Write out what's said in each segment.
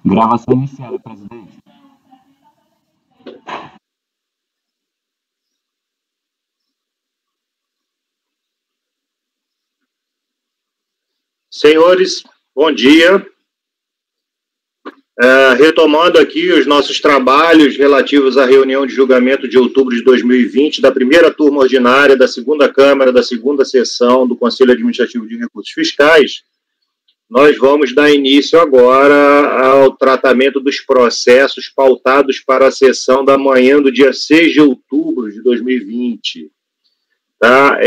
Gravação iniciada, presidente. Senhores, bom dia. Retomando aqui os nossos trabalhos relativos à reunião de julgamento de outubro de 2020 da primeira turma ordinária da segunda Câmara, da segunda sessão do Conselho Administrativo de Recursos Fiscais, nós vamos dar início agora ao tratamento dos processos pautados para a sessão da manhã do dia 6 de outubro de 2020. Tá?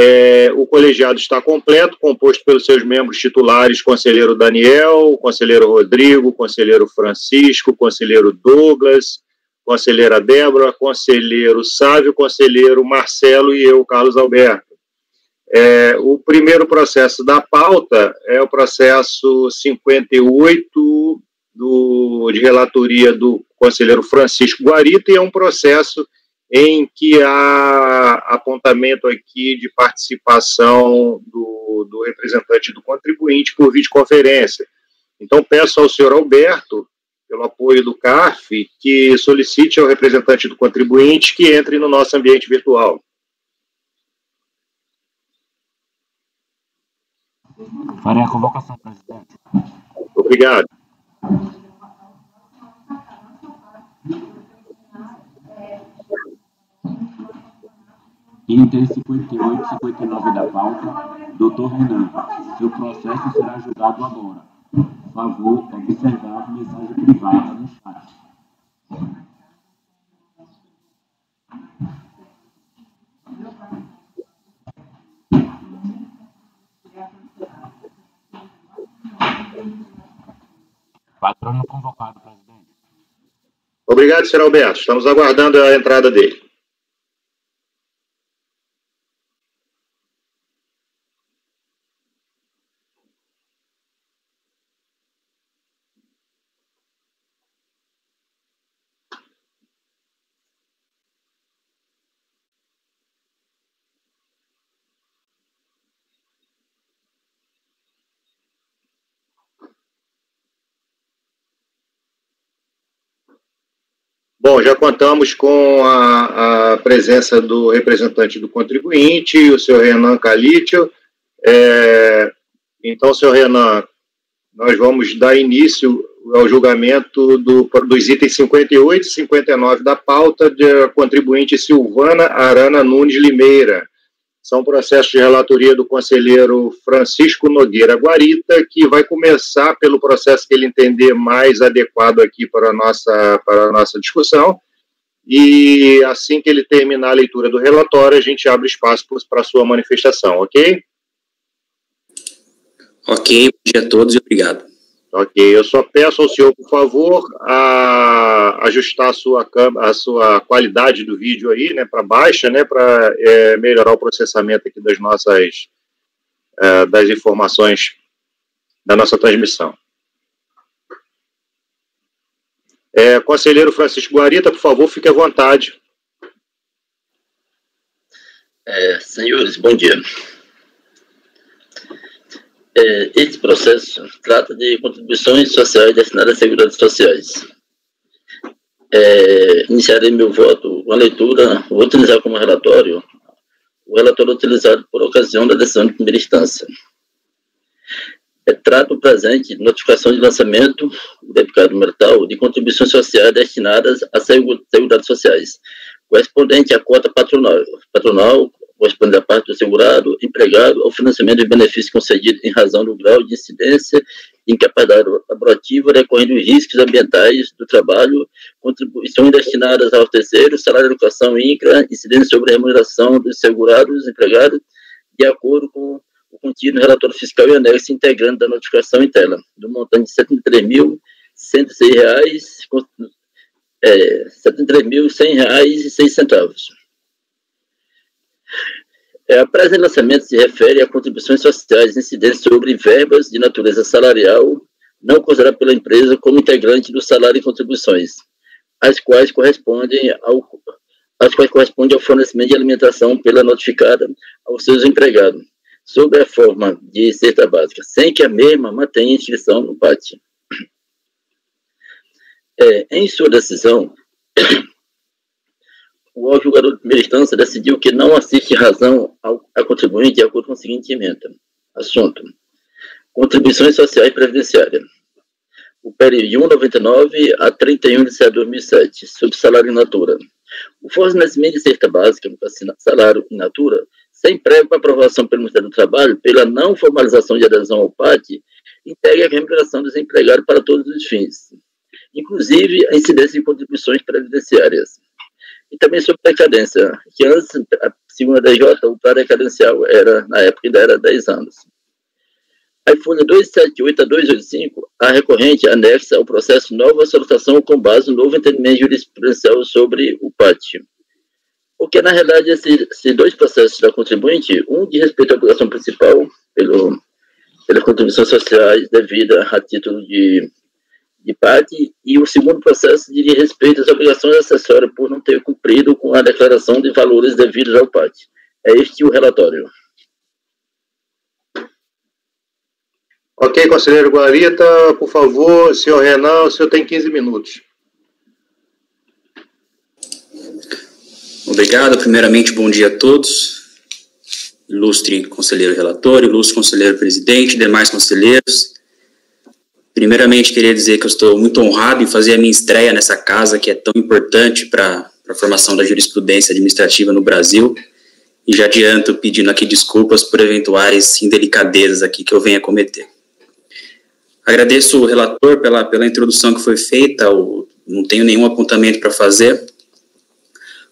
O colegiado está completo, composto pelos seus membros titulares, conselheiro Daniel, conselheiro Rodrigo, conselheiro Francisco, conselheiro Douglas, conselheira Débora, conselheiro Sávio, conselheiro Marcelo e eu, Carlos Alberto. O primeiro processo da pauta é o processo 58 de relatoria do conselheiro Francisco Guarita, e é um processo em que há apontamento aqui de participação do representante do contribuinte por videoconferência. Então, peço ao senhor Alberto, pelo apoio do CARF, que solicite ao representante do contribuinte que entre no nosso ambiente virtual. Farei a convocação, presidente. Obrigado. Item 58 e 59 da pauta, doutor Renan, seu processo será julgado agora. Por favor, observar a mensagem privada no chat. Patrono convocado, presidente. Obrigado, senhor Alberto. Estamos aguardando a entrada dele. Bom, já contamos com a presença do representante do contribuinte, o senhor Renan Calitio. Então, senhor Renan, nós vamos dar início ao julgamento dos itens 58 e 59 da pauta da contribuinte Silvana Arana Nunes Limeira. São processos de relatoria do conselheiro Francisco Nogueira Guarita, que vai começar pelo processo que ele entender mais adequado aqui para a nossa discussão, e assim que ele terminar a leitura do relatório, a gente abre espaço para a sua manifestação, ok? Ok, bom dia a todos e obrigado. Ok, eu só peço ao senhor, por favor, a ajustar a sua qualidade do vídeo aí, né, para baixa, né, para melhorar o processamento aqui das informações da nossa transmissão. Conselheiro Francisco Guarita, por favor, fique à vontade. Senhores, bom dia. Este processo trata de contribuições sociais destinadas a seguradores sociais. Iniciarei meu voto com a leitura, vou utilizar como relatório o relatório utilizado por ocasião da decisão de primeira instância. Trato o presente de notificação de lançamento do debitado mental de contribuições sociais destinadas a segurados sociais, correspondente à cota patronal correspondente à parte do segurado, empregado, ao financiamento de benefícios concedidos em razão do grau de incidência de incapacidade laborativa decorrendo dos riscos ambientais do trabalho, contribuições destinadas aos terceiros, salário de educação INCRA, incidência sobre a remuneração dos segurados, empregados, de acordo com o contido no relatório fiscal e anexo integrante da notificação em tela, do montante de R$ 73.106,06. A presente lançamento se refere a contribuições sociais incidentes sobre verbas de natureza salarial não consideradas pela empresa como integrante do salário e contribuições, as quais correspondem ao fornecimento de alimentação pela notificada aos seus empregados, sob a forma de cesta básica, sem que a mesma mantenha inscrição no PAT. Em sua decisão, o julgador de primeira instância decidiu que não assiste razão ao contribuinte de acordo com o seguinte emenda. Assunto: contribuições sociais previdenciárias. O período de 1,99 a 31 de setembro de 2007, sob salário in natura. O fornecimento de cesta básica, salário in natura, sem prévia aprovação pelo Ministério do Trabalho, pela não formalização de adesão ao PAT, integra a remuneração do desempregado para todos os fins, inclusive a incidência de contribuições previdenciárias. E também sobre decadência, que antes, segundo a DJ, o prazo decadencial era, na época, ainda era 10 anos. A folha 278 a 285, a recorrente anexa ao processo nova solicitação com base no novo entendimento jurisprudencial sobre o PAT. Porque, na realidade, esses dois processos da contribuinte, um de respeito à obrigação principal, pelas contribuições sociais devidas a título de PAT, e o segundo processo de respeito às obrigações acessórias por não ter cumprido com a declaração de valores devidos ao PAT. É este o relatório. Ok, conselheiro Guarita, por favor, senhor Renan, o senhor tem 15 minutos. Obrigado. Primeiramente, bom dia a todos. Ilustre conselheiro relator, ilustre conselheiro presidente, demais conselheiros. Primeiramente, queria dizer que eu estou muito honrado em fazer a minha estreia nessa casa, que é tão importante para a formação da jurisprudência administrativa no Brasil. E já adianto pedindo aqui desculpas por eventuais indelicadezas aqui que eu venha cometer. Agradeço o relator pela introdução que foi feita, não tenho nenhum apontamento para fazer.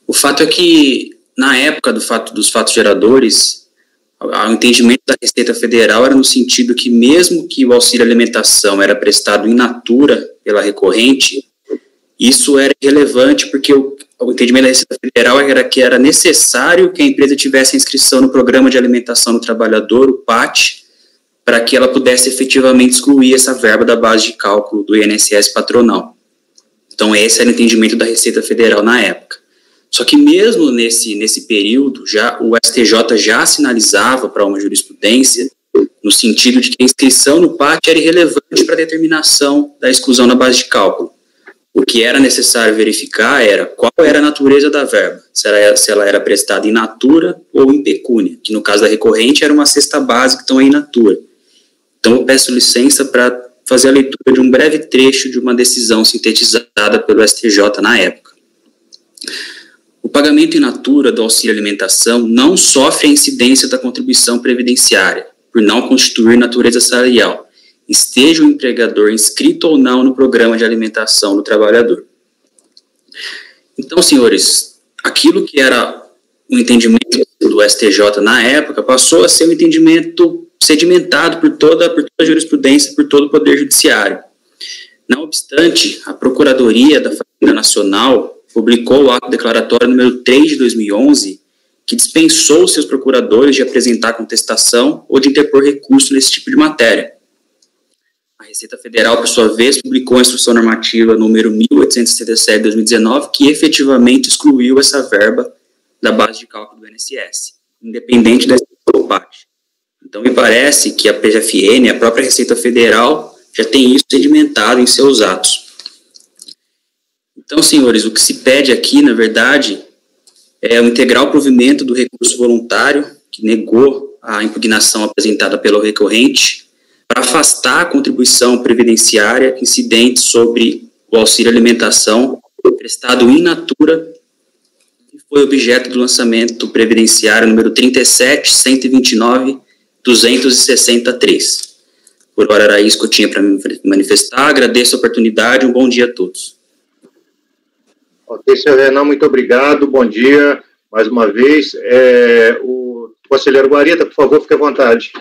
O fato é que, na época dos fatos geradores, o entendimento da Receita Federal era no sentido que, mesmo que o auxílio alimentação era prestado in natura pela recorrente, isso era irrelevante, porque o entendimento da Receita Federal era que era necessário que a empresa tivesse a inscrição no Programa de Alimentação do Trabalhador, o PAT, para que ela pudesse efetivamente excluir essa verba da base de cálculo do INSS patronal. Então, esse era o entendimento da Receita Federal na época. Só que mesmo nesse período, o STJ já sinalizava para uma jurisprudência, no sentido de que a inscrição no PAT era irrelevante para a determinação da exclusão na base de cálculo. O que era necessário verificar era qual era a natureza da verba, se ela era prestada in natura ou in pecúnia, que no caso da recorrente era uma cesta básica, então é in natura. Então eu peço licença para fazer a leitura de um breve trecho de uma decisão sintetizada pelo STJ na época. O pagamento in natura do auxílio alimentação não sofre a incidência da contribuição previdenciária, por não constituir natureza salarial, esteja o empregador inscrito ou não no programa de alimentação do trabalhador. Então, senhores, aquilo que era o entendimento do STJ na época passou a ser um entendimento sedimentado por toda a jurisprudência, por todo o Poder Judiciário. Não obstante, a Procuradoria da Fazenda Nacional publicou o ato declaratório número 3 de 2011, que dispensou seus procuradores de apresentar contestação ou de interpor recurso nesse tipo de matéria. A Receita Federal, por sua vez, publicou a instrução normativa número 1867 de 2019, que efetivamente excluiu essa verba da base de cálculo do INSS, independente da do PAT. Então, me parece que a PGFN, a própria Receita Federal, já tem isso sedimentado em seus atos. Então, senhores, o que se pede aqui, na verdade, é o integral provimento do recurso voluntário, que negou a impugnação apresentada pelo recorrente, para afastar a contribuição previdenciária incidente sobre o auxílio alimentação prestado in natura, que foi objeto do lançamento previdenciário número 37.129.263. Por hora era isso que eu tinha para me manifestar. Agradeço a oportunidade, um bom dia a todos. Ok, senhor Renan, muito obrigado, bom dia, mais uma vez. O conselheiro Guarita, por favor, fique à vontade.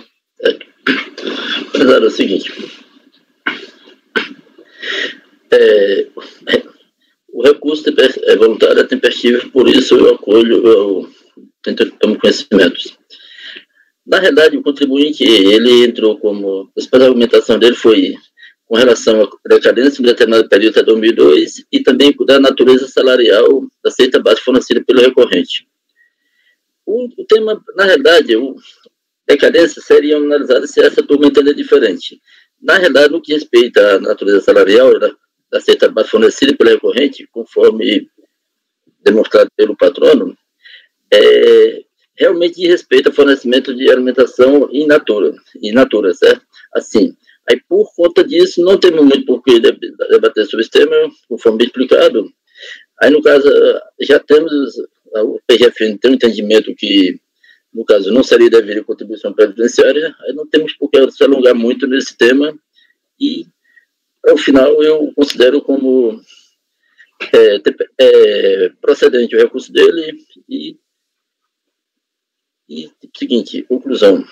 Mas era o seguinte, o recurso voluntário é tempestivo, por isso eu acolho, eu tomo conhecimentos. Na realidade, o contribuinte, ele entrou como, a principal argumentação dele foi com relação à decadência em determinado período até 2002 e também da natureza salarial da cesta básica fornecida pelo recorrente. O tema, na realidade, decadência seria analisada se essa turma entender diferente. Na realidade, no que respeita à natureza salarial, da cesta básica fornecida pelo recorrente, conforme demonstrado pelo patrono, realmente diz respeito ao fornecimento de alimentação in natura, certo? Assim, aí por conta disso, não temos muito por que debater sobre esse tema, conforme explicado. Aí, no caso, já temos, o PGF tem um entendimento que, no caso, não seria devida contribuição previdenciária, aí não temos por que se alongar muito nesse tema, e, ao final, eu considero como procedente o recurso dele, e seguinte, conclusão.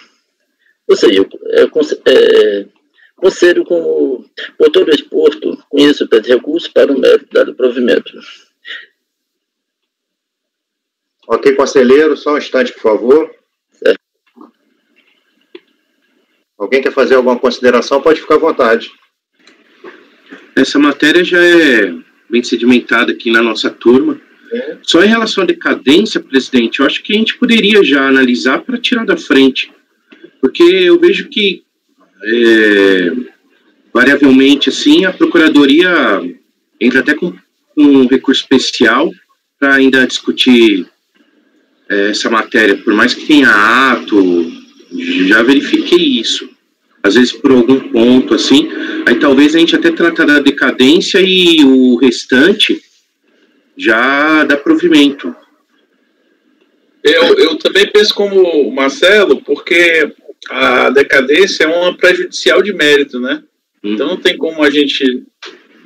Ou seja, conselho como, por todo exposto, conheço o pé de recurso para o mérito dado provimento. Ok, conselheiro, só um instante, por favor. Certo. Alguém quer fazer alguma consideração? Pode ficar à vontade. Essa matéria já é bem sedimentada aqui na nossa turma. Só em relação à decadência, presidente, eu acho que a gente poderia já analisar para tirar da frente. Porque eu vejo que, variavelmente, assim, a Procuradoria entra até com um recurso especial para ainda discutir essa matéria, por mais que tenha ato, já verifiquei isso, às vezes por algum ponto, assim, aí talvez a gente até tratar da decadência e o restante já dá provimento. Eu também penso como o Marcelo, porque a decadência é uma prejudicial de mérito, né? Então não tem como a gente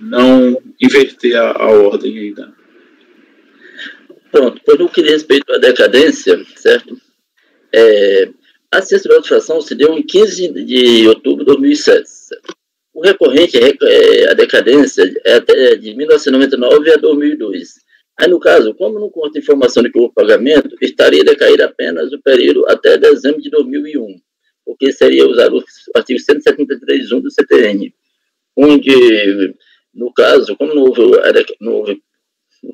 não inverter a ordem ainda. Pronto, por no que diz respeito à decadência, certo? A ciência da notificação se deu em 15 de outubro de 2007. Certo? O recorrente, a decadência, é até de 1999 a 2002. Aí, no caso, como não consta informação de que houve pagamento, estaria decaído apenas o período até dezembro de 2001, porque seria usado o artigo 173.1 do CTN, onde, no caso, como não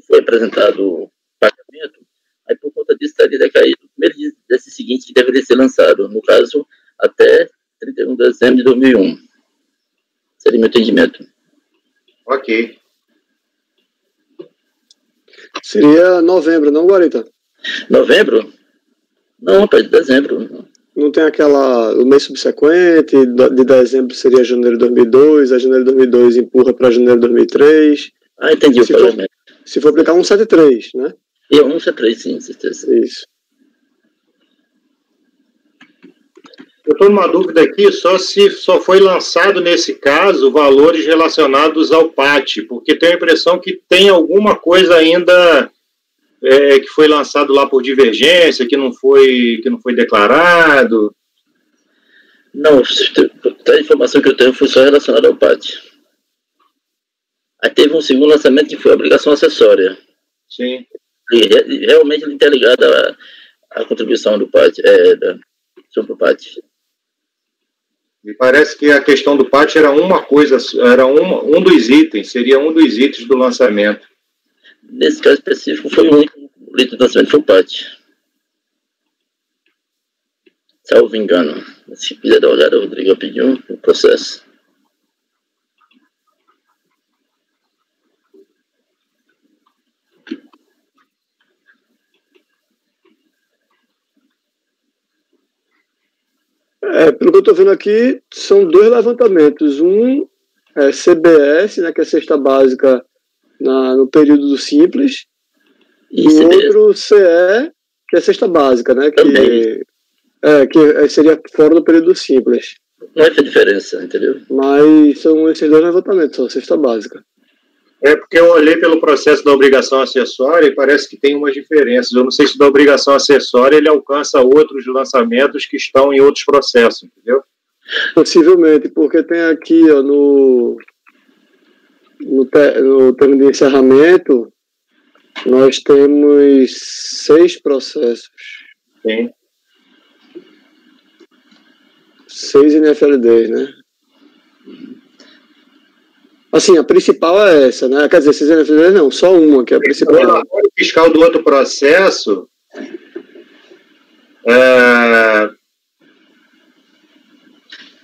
foi apresentado pagamento, aí por conta disso estaria decaído. Primeiro desse seguinte que deveria ser lançado, no caso, até 31 de dezembro de 2001. Seria meu entendimento. Ok. Seria novembro, não, Guarita? Novembro? Não, rapaz, de dezembro. Não tem o mês subsequente, de dezembro seria janeiro de 2002, a janeiro de 2002 empurra para janeiro de 2003. Ah, entendi o pagamento. Se for aplicar 173, né? E 173, sim, certeza. Isso. Eu estou numa dúvida aqui, se só foi lançado nesse caso valores relacionados ao PAT, porque tenho a impressão que tem alguma coisa ainda que foi lançado lá por divergência, que não foi declarado. Não, a informação que eu tenho foi só relacionada ao PAT. Aí teve um segundo lançamento que foi a obrigação acessória. Sim. E realmente ele está ligado à contribuição do PAT, sobre o PAT. Me parece que a questão do PAT era uma coisa, era um dos itens, seria um dos itens do lançamento. Nesse caso específico, foi o único item do lançamento, foi o PAT. Salvo engano. Se quiser dar uma olhada, o Rodrigo pediu o processo. Pelo que eu estou vendo aqui, são dois levantamentos. Um é CBS, né, que é a cesta básica no período do Simples, e o outro CE, que é a cesta básica, né, que seria fora do período do Simples. Não é a diferença, entendeu? Mas são esses dois levantamentos, são a cesta básica. É porque eu olhei pelo processo da obrigação acessória e parece que tem umas diferenças. Eu não sei se da obrigação acessória ele alcança outros lançamentos que estão em outros processos, entendeu? Possivelmente, porque tem aqui ó, no termo de encerramento, nós temos 6 processos. Sim. 6 NFLDs, né? Assim, a principal é essa, né? Quer dizer, 6 NFLDs não, só uma, que é a principal. O relatório fiscal do outro processo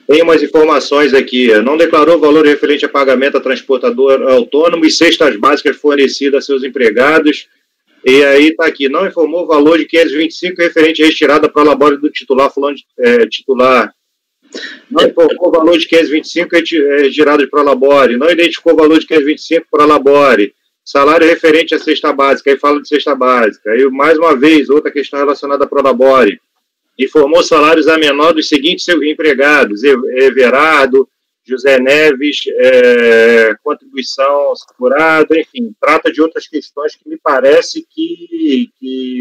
tem umas informações aqui. Não declarou valor referente a pagamento a transportador autônomo e cestas básicas fornecidas a seus empregados. E aí está aqui, não informou o valor de 525 referente à retirada para o labore do titular, fulano titular. Não informou o valor de 525 retirado para o labore. Não identificou o valor de 525 para o labore. Salário referente à cesta básica. Aí fala de cesta básica. Aí, mais uma vez, outra questão relacionada a Prolabore. Informou salários a menor dos seguintes empregados: Everardo, José Neves, contribuição segurada, enfim, trata de outras questões que me parece que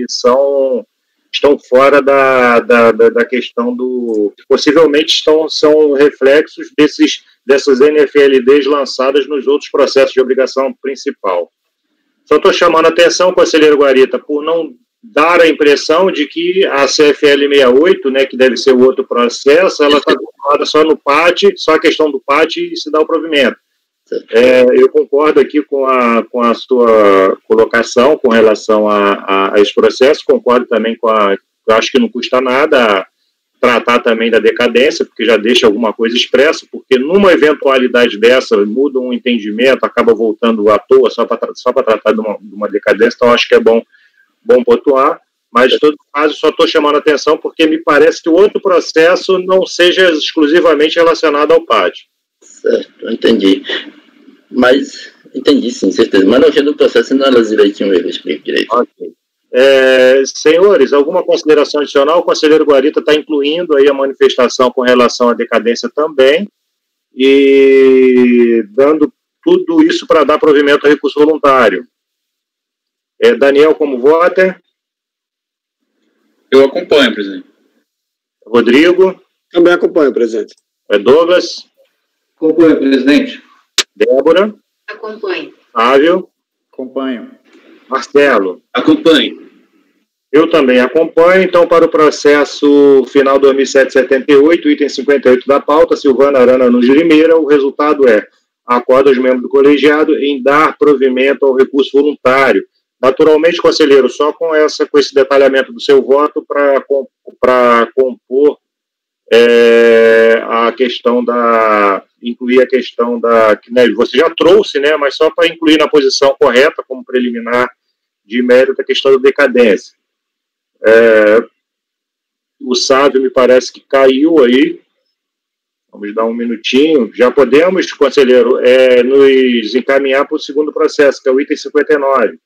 estão fora da questão do... possivelmente são reflexos dessas NFLDs lançadas nos outros processos de obrigação principal. Só estou chamando a atenção, conselheiro Guarita, por não dar a impressão de que a CFL 68, né, que deve ser o outro processo, ela está vinculada só no PAT, só a questão do PAT e se dá o provimento. Eu concordo aqui com a sua colocação com relação a esse processo, concordo também eu acho que não custa nada tratar também da decadência, porque já deixa alguma coisa expressa, porque numa eventualidade dessa, muda um entendimento, acaba voltando à toa só para tratar de uma decadência, então acho que é bom pontuar, mas de todo caso só estou chamando a atenção porque me parece que o outro processo não seja exclusivamente relacionado ao PAT. Certo, entendi. Mas, entendi sim, certeza. Mas no fim do processo não elas direitinho, eu explico direito. Ok. Senhores, alguma consideração adicional? O conselheiro Guarita está incluindo aí a manifestação com relação à decadência também e dando tudo isso para dar provimento ao recurso voluntário. Daniel, como vota? Eu acompanho, presidente. Rodrigo? Também acompanho, presidente. Douglas? Acompanho, presidente. Débora? Acompanho. Flávio? Acompanho. Marcelo? Acompanho. Eu também acompanho. Então, para o processo final 2778, item 58 da pauta, Silvana Arana Nunes Limeira, o resultado é: acorda os membros do colegiado em dar provimento ao recurso voluntário. Naturalmente, conselheiro, só com esse detalhamento do seu voto para compor a questão incluir a questão que, né, você já trouxe, né, mas só para incluir na posição correta, como preliminar de mérito, a questão da decadência. O Sávio me parece que caiu aí. Vamos dar um minutinho. Já podemos, conselheiro, nos encaminhar para o segundo processo, que é o item 59.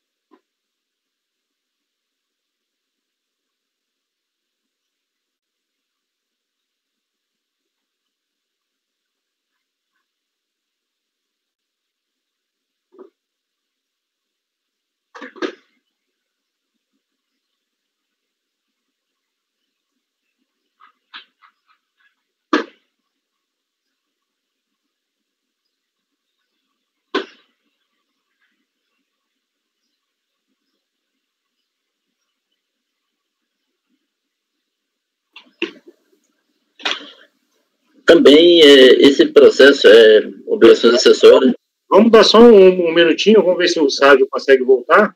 Também esse processo é obrigações acessórias. Vamos dar só um minutinho, vamos ver se o Sávio consegue voltar.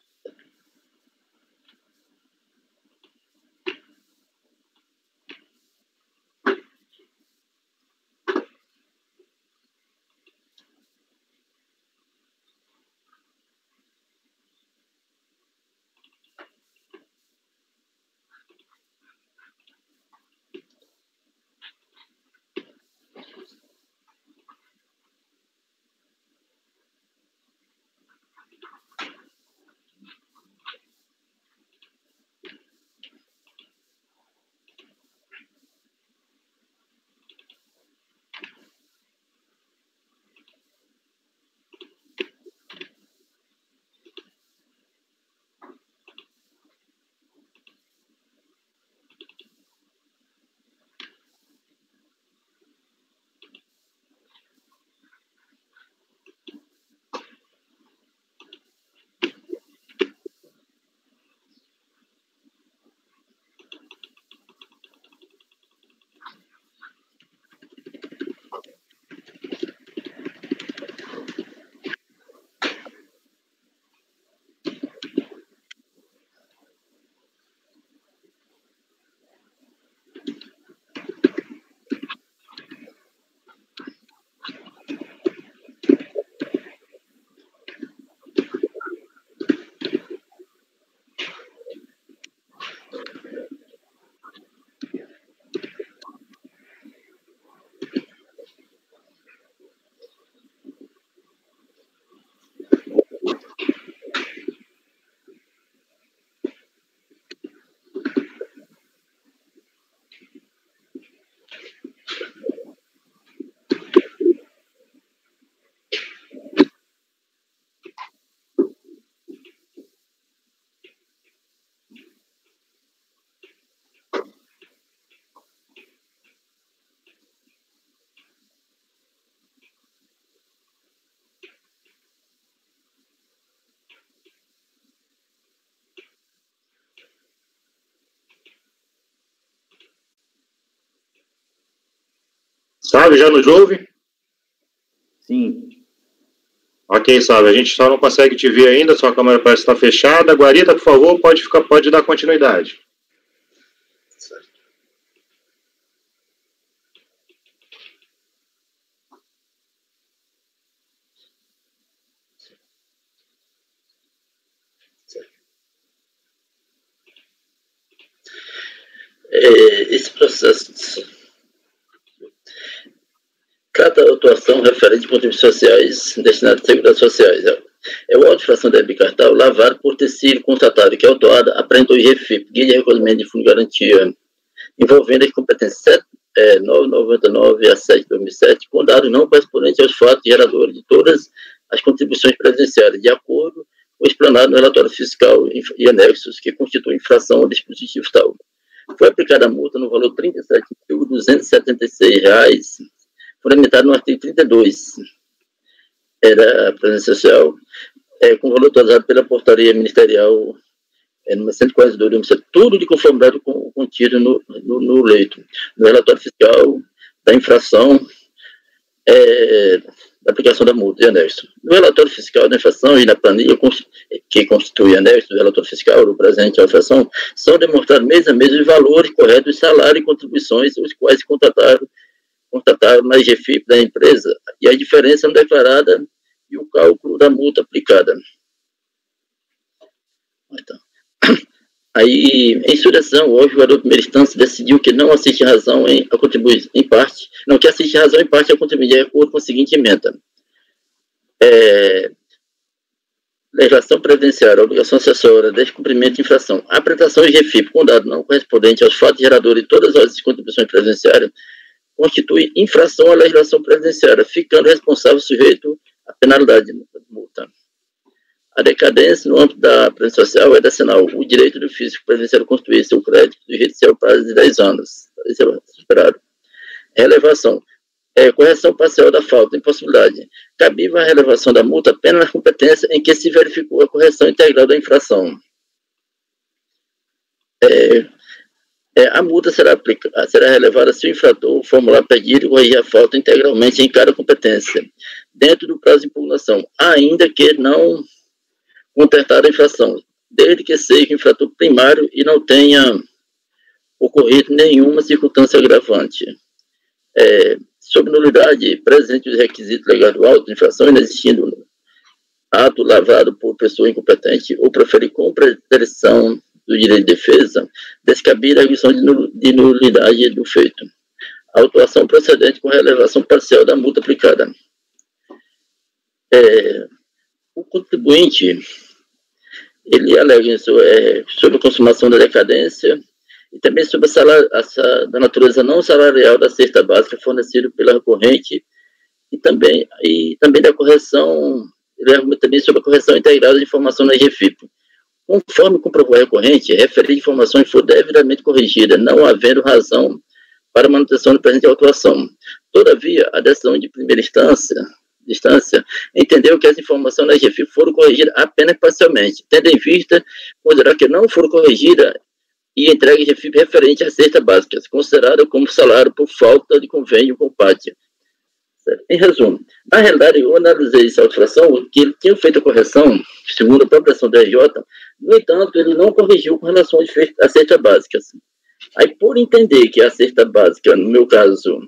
Sabe, já nos ouve? Sim. Ok, sabe, a gente só não consegue te ver ainda, sua câmera parece estar fechada. Guarita, por favor, pode dar continuidade. Certo. Esse processo trata a atuação referente a contribuições sociais destinadas a seguridade sociais. É uma auto-infração da Bicartal lavada por ter sido constatado que a autuada apresentou IGFIP, Guia de Recolhimento de Fundo de Garantia, envolvendo as competências 999 a 7 de 2007, com dados não correspondentes aos fatos geradores de todas as contribuições previdenciárias, de acordo com o explanado no relatório fiscal e anexos, que constituem infração ao dispositivo tal. Foi aplicada a multa no valor de R$ 37.276, fundamentado no artigo 32 da Previdência Social, com valor atualizado pela portaria ministerial número 142, tudo de conformidade com o contido no leito, no relatório fiscal da infração da aplicação da multa e anexo. No relatório fiscal da infração e na planilha que constitui anexo do relatório fiscal do presente à infração, são demonstrados mês a mês os valores corretos dos salários e contribuições, os quais se constataram na IGFIP da empresa, e a diferença não declarada e o cálculo da multa aplicada. Então, aí, em sua decisão, o julgador de primeira instância decidiu que não assiste razão a contribuir em parte, não, que assiste razão em parte a contribuir de acordo com a seguinte emenda. Legislação previdenciária, obrigação acessória, descumprimento de infração, apresentação de IGFIP com dado não correspondente aos fatos geradores de todas as contribuições previdenciárias constitui infração à legislação previdenciária, ficando responsável sujeito à penalidade de multa. A decadência no âmbito da previdência social é decenal. O direito do físico previdenciário constituir seu crédito do judicial prazo de 10 anos. Isso é superado. Relevação. Correção parcial da falta, impossibilidade. Cabível a relevação da multa apenas na competência em que se verificou a correção integral da infração. A multa será relevada se o infrator formular pedido e corrigir a falta integralmente em cada competência, dentro do prazo de impugnação, ainda que não contestar a infração, desde que seja infrator primário e não tenha ocorrido nenhuma circunstância agravante. Sob nulidade, presente os requisitos legais do auto de infração, inexistindo ato lavrado por pessoa incompetente ou proferir com pretensão do direito de defesa, descabida a arguição de nulidade do feito. A autuação procedente com relevação parcial da multa aplicada. O contribuinte, ele alega sobre a consumação da decadência e também sobre da natureza não salarial da cesta básica fornecida pela recorrente e também da correção, ele argumenta também sobre a correção integrada de informação na IGFIP. Conforme comprovou a recorrente, referida informação for devidamente corrigida, não havendo razão para manutenção da presente autuação. Todavia, a decisão de primeira instância entendeu que as informações da IGFIP foram corrigidas apenas parcialmente, tendo em vista considerar que não foram corrigidas e entregue a IGFIP referente à cesta básica, considerada como salário por falta de convênio com o PAT. Em resumo, na realidade, eu analisei essa alteração, que ele tinha feito a correção, segundo a própria ação da RJ, no entanto, ele não corrigiu com relação à cesta básica. Aí, por entender que a cesta básica, no meu caso,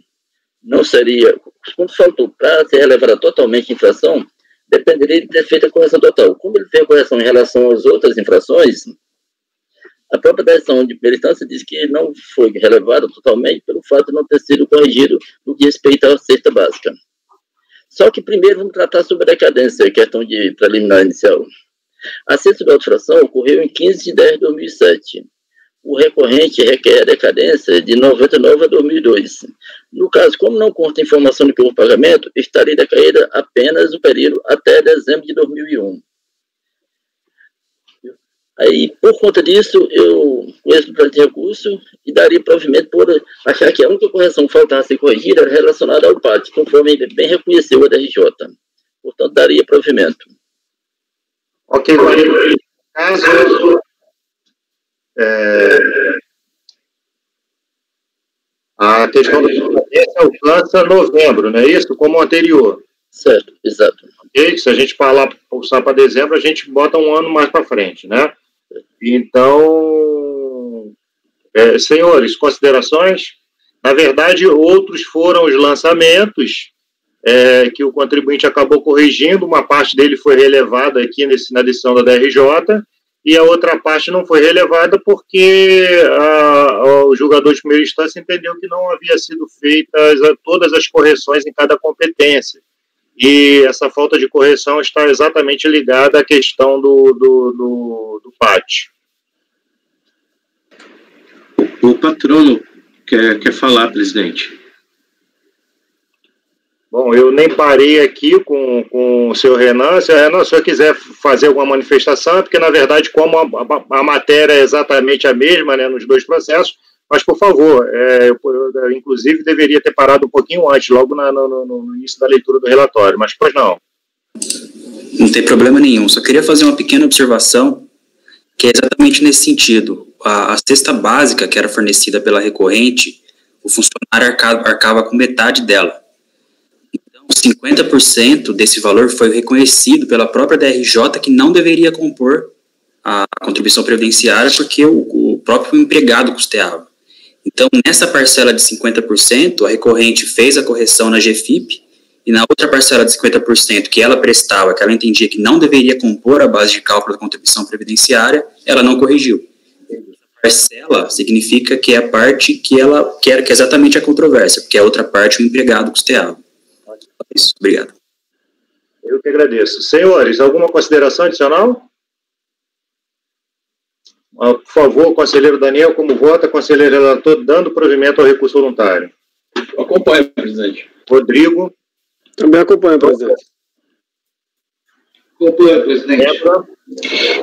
não seria, quando faltou para ser relevada totalmente a infração, dependeria de ter feito a correção total. Como ele fez a correção em relação às outras infrações, a própria decisão de primeira instância diz que não foi relevado totalmente pelo fato de não ter sido corrigido no que respeita à cesta básica. Só que primeiro vamos tratar sobre a decadência, questão de preliminar inicial. A cesta de auto-infração ocorreu em 15 de 10 de 2007. O recorrente requer a decadência de 99 a 2002. No caso, como não consta informação de que houve pagamento, estaria decaída apenas o período até dezembro de 2001. Aí, por conta disso, eu conheço o projeto de recurso e daria provimento por achar que a única correção que faltava ser corrigida era relacionada ao PAT, conforme bem reconheceu a DRJ. Portanto, daria provimento. Ok, caso A questão da decadência alcança novembro, não é isso? Como o anterior. Certo, exato. Okay? Se a gente pulsar para dezembro, a gente bota um ano mais para frente, né? Então, senhores, considerações? Na verdade, outros foram os lançamentos que o contribuinte acabou corrigindo, uma parte dele foi relevada aqui na decisão da DRJ, e a outra parte não foi relevada porque o julgador de primeira instância entendeu que não havia sido feitas todas as correções em cada competência. E essa falta de correção está exatamente ligada à questão do PAT. O patrono quer falar, presidente. Bom, eu nem parei aqui com o seu Renan. Se o senhor quiser fazer alguma manifestação, porque, na verdade, como a matéria é exatamente a mesma, né, nos dois processos, mas, por favor, eu, inclusive, deveria ter parado um pouquinho antes, logo no início da leitura do relatório, mas, pois não. Não tem problema nenhum. Só queria fazer uma pequena observação, que é exatamente nesse sentido. A cesta básica que era fornecida pela recorrente, o funcionário arcava com metade dela. 50% desse valor foi reconhecido pela própria DRJ que não deveria compor a contribuição previdenciária porque o próprio empregado custeava. Então, nessa parcela de 50%, a recorrente fez a correção na GFIP e na outra parcela de 50% que ela prestava, que ela entendia que não deveria compor a base de cálculo da contribuição previdenciária, ela não corrigiu. Parcela significa que é a parte que ela quer, que é exatamente a controvérsia, porque a outra parte o empregado custeava. Isso, obrigado. Eu que agradeço. Senhores, alguma consideração adicional? Por favor, conselheiro Daniel, como vota, conselheiro relator, dando provimento ao recurso voluntário. Acompanho, presidente. Rodrigo. Também acompanho, presidente. Acompanho, presidente.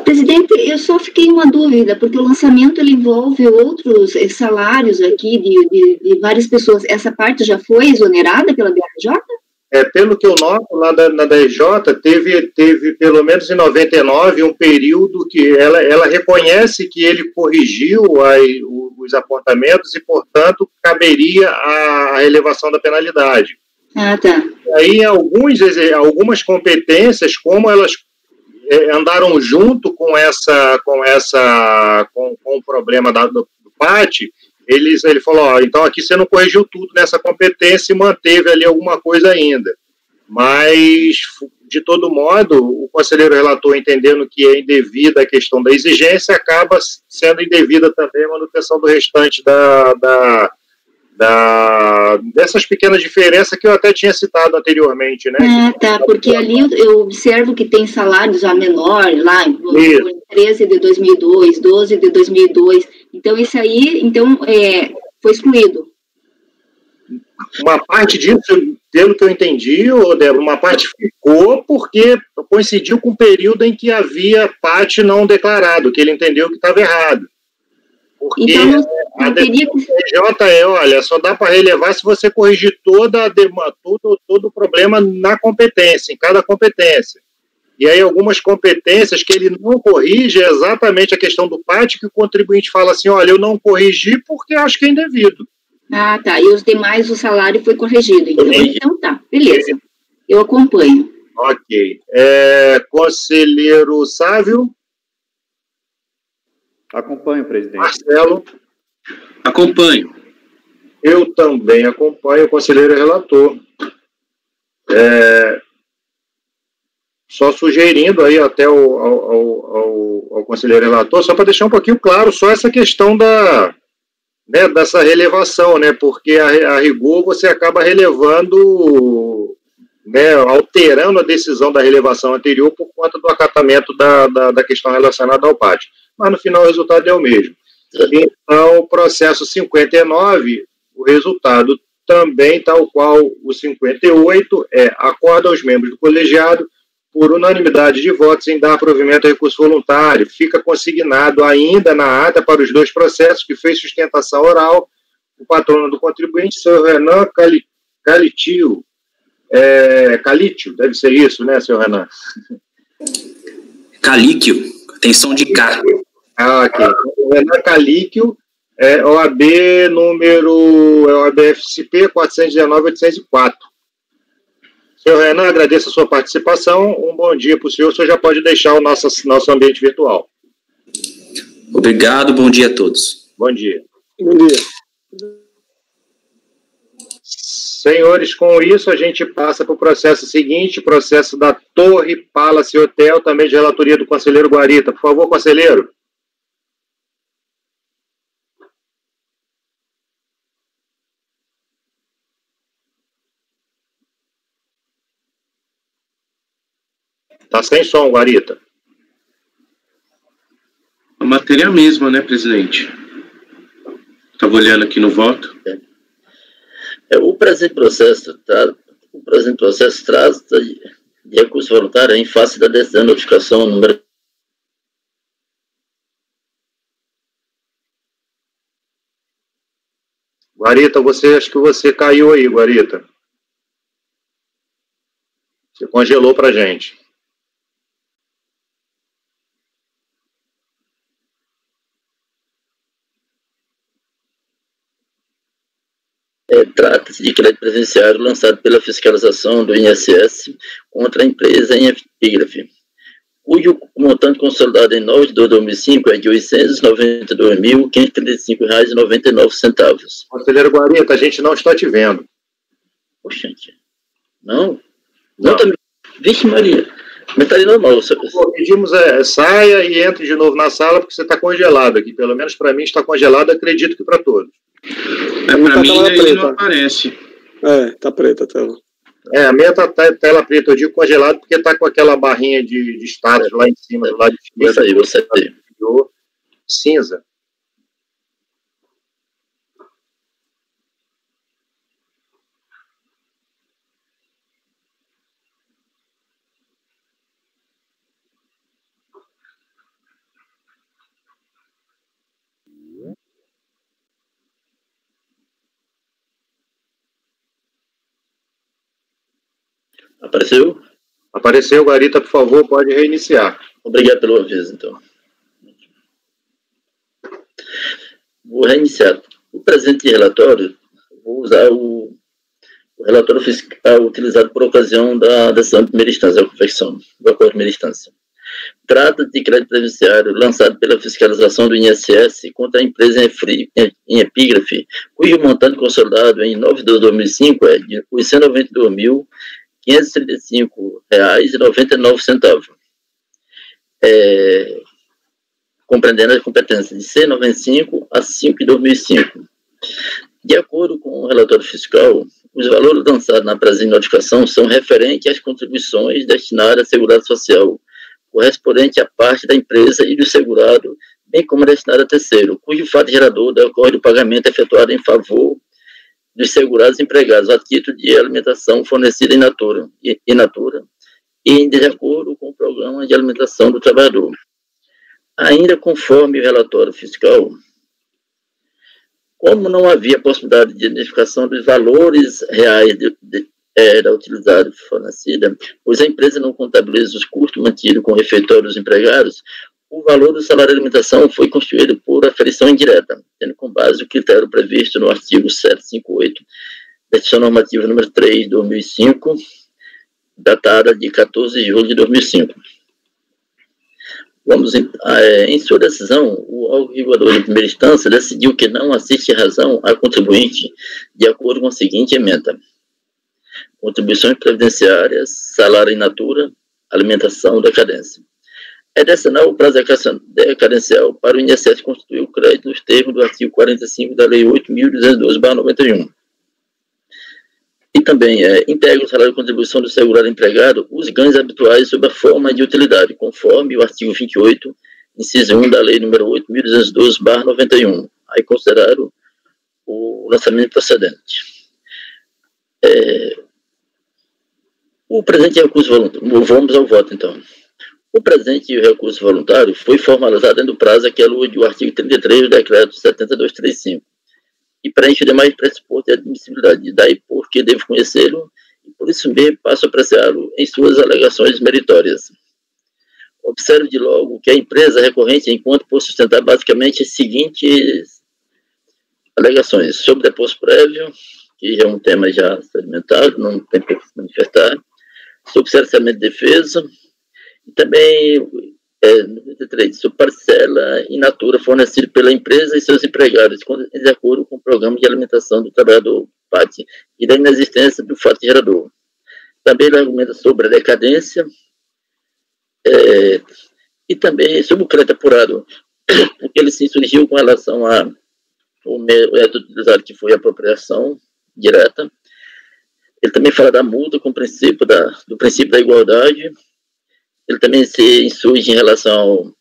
Presidente, eu só fiquei uma dúvida, porque o lançamento ele envolve outros salários aqui de várias pessoas. Essa parte já foi exonerada pela DRJ? Pelo que eu noto, lá na DRJ, teve pelo menos em 99 um período que ela reconhece que ele corrigiu os apontamentos e, portanto, caberia a relevação da penalidade. Ah, tá. Aí, algumas competências, como elas andaram junto com o problema do PAT, ele falou, então aqui você não corrigiu tudo nessa competência e manteve ali alguma coisa ainda. Mas, de todo modo, o conselheiro relator, entendendo que é indevida a questão da exigência, acaba sendo indevida também a manutenção do restante dessas pequenas diferenças que eu até tinha citado anteriormente, né? Ah, tá, porque ali eu observo que tem salários já menores lá, em 13 de 2002, 12 de 2002, então isso aí, foi excluído. Uma parte disso, pelo que eu entendi, Débora, uma parte ficou porque coincidiu com o período em que havia PAT não declarado, que ele entendeu que estava errado. Porque então, a DRJ olha, só dá para relevar se você corrigir todo o problema na competência, em cada competência. E aí algumas competências que ele não corrige é exatamente a questão do PAT, que o contribuinte fala assim, olha, eu não corrigi porque acho que é indevido. Ah, tá, e os demais o salário foi corrigido, então tá, beleza, eu acompanho. Ok. Conselheiro Sávio? Acompanho, presidente. Marcelo? Acompanho. Eu também acompanho o conselheiro relator. Só sugerindo aí até ao conselheiro relator, só para deixar um pouquinho claro, só essa questão dessa relevação, né? Porque a rigor você acaba relevando, né, alterando a decisão da relevação anterior por conta do acatamento da questão relacionada ao PAT. Mas no final o resultado é o mesmo. Então, o processo 59, o resultado também, tal qual o 58, acorda aos membros do colegiado, por unanimidade de votos, em dar provimento ao recurso voluntário. Fica consignado ainda na ata para os dois processos que fez sustentação oral o patrono do contribuinte, senhor Renan Calitio. Calitio, deve ser isso, né, senhor Renan? Calíquio, tem som de K. Ah, ok. O Renan Calíquio OAB número OAB-FCP 419-804. Senhor Renan, agradeço a sua participação. Um bom dia para o senhor. O senhor já pode deixar o nosso ambiente virtual. Obrigado, bom dia a todos. Bom dia. Bom dia. Senhores, com isso a gente passa para o processo seguinte, processo da Torre Palace Hotel, também de relatoria do conselheiro Guarita. Por favor, conselheiro. Está sem som, Guarita. A matéria é a mesma, né, presidente? Estava olhando aqui no voto. O presente processo traz de recurso voluntário em face da decisão de notificação número... Guarita, acho que você caiu aí, Guarita. Você congelou para a gente. Trata-se de crédito previdenciário lançado pela fiscalização do INSS contra a empresa em epígrafe, cujo montante consolidado em 9 de 2005 é de R$ 892.535,99. Conselheiro Guarita, a gente não está te vendo. Poxa, não. Vixe Maria, mas está ali normal. Pedimos saia e entre de novo na sala, porque você está congelado aqui. Pelo menos para mim está congelado, acredito que para todos. Para mim ele não aparece. Tá preta a tela. A minha tá tela preta, eu digo congelado porque tá com aquela barrinha de status lá em cima, do lado esquerdo. Você aí. Cinza. Apareceu? Apareceu, Guarita, por favor, pode reiniciar. Obrigado pelo aviso, então. Vou reiniciar. O presente relatório, vou usar o relatório fiscal utilizado por ocasião da decisão de primeira instância, da confecção do acordo de primeira instância. Trata de crédito previdenciário lançado pela fiscalização do INSS contra a empresa em epígrafe, cujo montante consolidado em 9 de 2005 é de R$ 892.535,99, compreendendo as competências de C95 a 5 de 2005. De acordo com o relatório fiscal, os valores lançados na presente notificação são referentes às contribuições destinadas à Seguridade Social, correspondente à parte da empresa e do segurado, bem como destinada a terceiro, cujo fato gerador decorre do pagamento efetuado em favor dos segurados empregados a título de alimentação fornecida in natura e em desacordo com o programa de alimentação do trabalhador. Ainda conforme o relatório fiscal, como não havia possibilidade de identificação dos valores reais da utilidade fornecida, pois a empresa não contabiliza os custos mantidos com o refeitório dos empregados, o valor do salário de alimentação foi constituído por aferição indireta, tendo como base o critério previsto no artigo 758 da Edição Normativa número 3 de 2005, datada de 14 de julho de 2005. Em sua decisão, o órgão regulador de primeira instância decidiu que não assiste razão a contribuinte de acordo com a seguinte emenda: contribuições previdenciárias, salário in natura, alimentação, decadência. É destinado o prazo decadencial para o INSS constituir o crédito nos termos do artigo 45 da Lei 8.212/91. E também integra o salário de contribuição do segurado empregado os ganhos habituais sob a forma de utilidade, conforme o artigo 28, inciso 1 da Lei número 8.212/91, aí considerado o lançamento procedente. O presente recurso voluntário, vamos ao voto então. O presente recurso voluntário foi formalizado dentro do prazo que alude o artigo 33 do decreto 7235 e preenche demais pressupostos de admissibilidade, daí porque devo conhecê-lo e por isso mesmo passo a apreciá-lo em suas alegações meritórias. Observe de logo que a empresa recorrente encontra por sustentar basicamente as seguintes alegações sobre depósito prévio, que é um tema já sedimentado, não tem por que se manifestar, sobre cerceamento de defesa, e também, 93, sobre parcela in natura fornecida pela empresa e seus empregados, de acordo com o programa de alimentação do trabalhador PAT, e da inexistência do fato gerador. Também ele argumenta sobre a decadência, e também sobre o crédito apurado, porque ele se surgiu com relação ao método utilizado, que foi a apropriação direta. Ele também fala da multa com o princípio do princípio da igualdade. Ele também se insurge em relação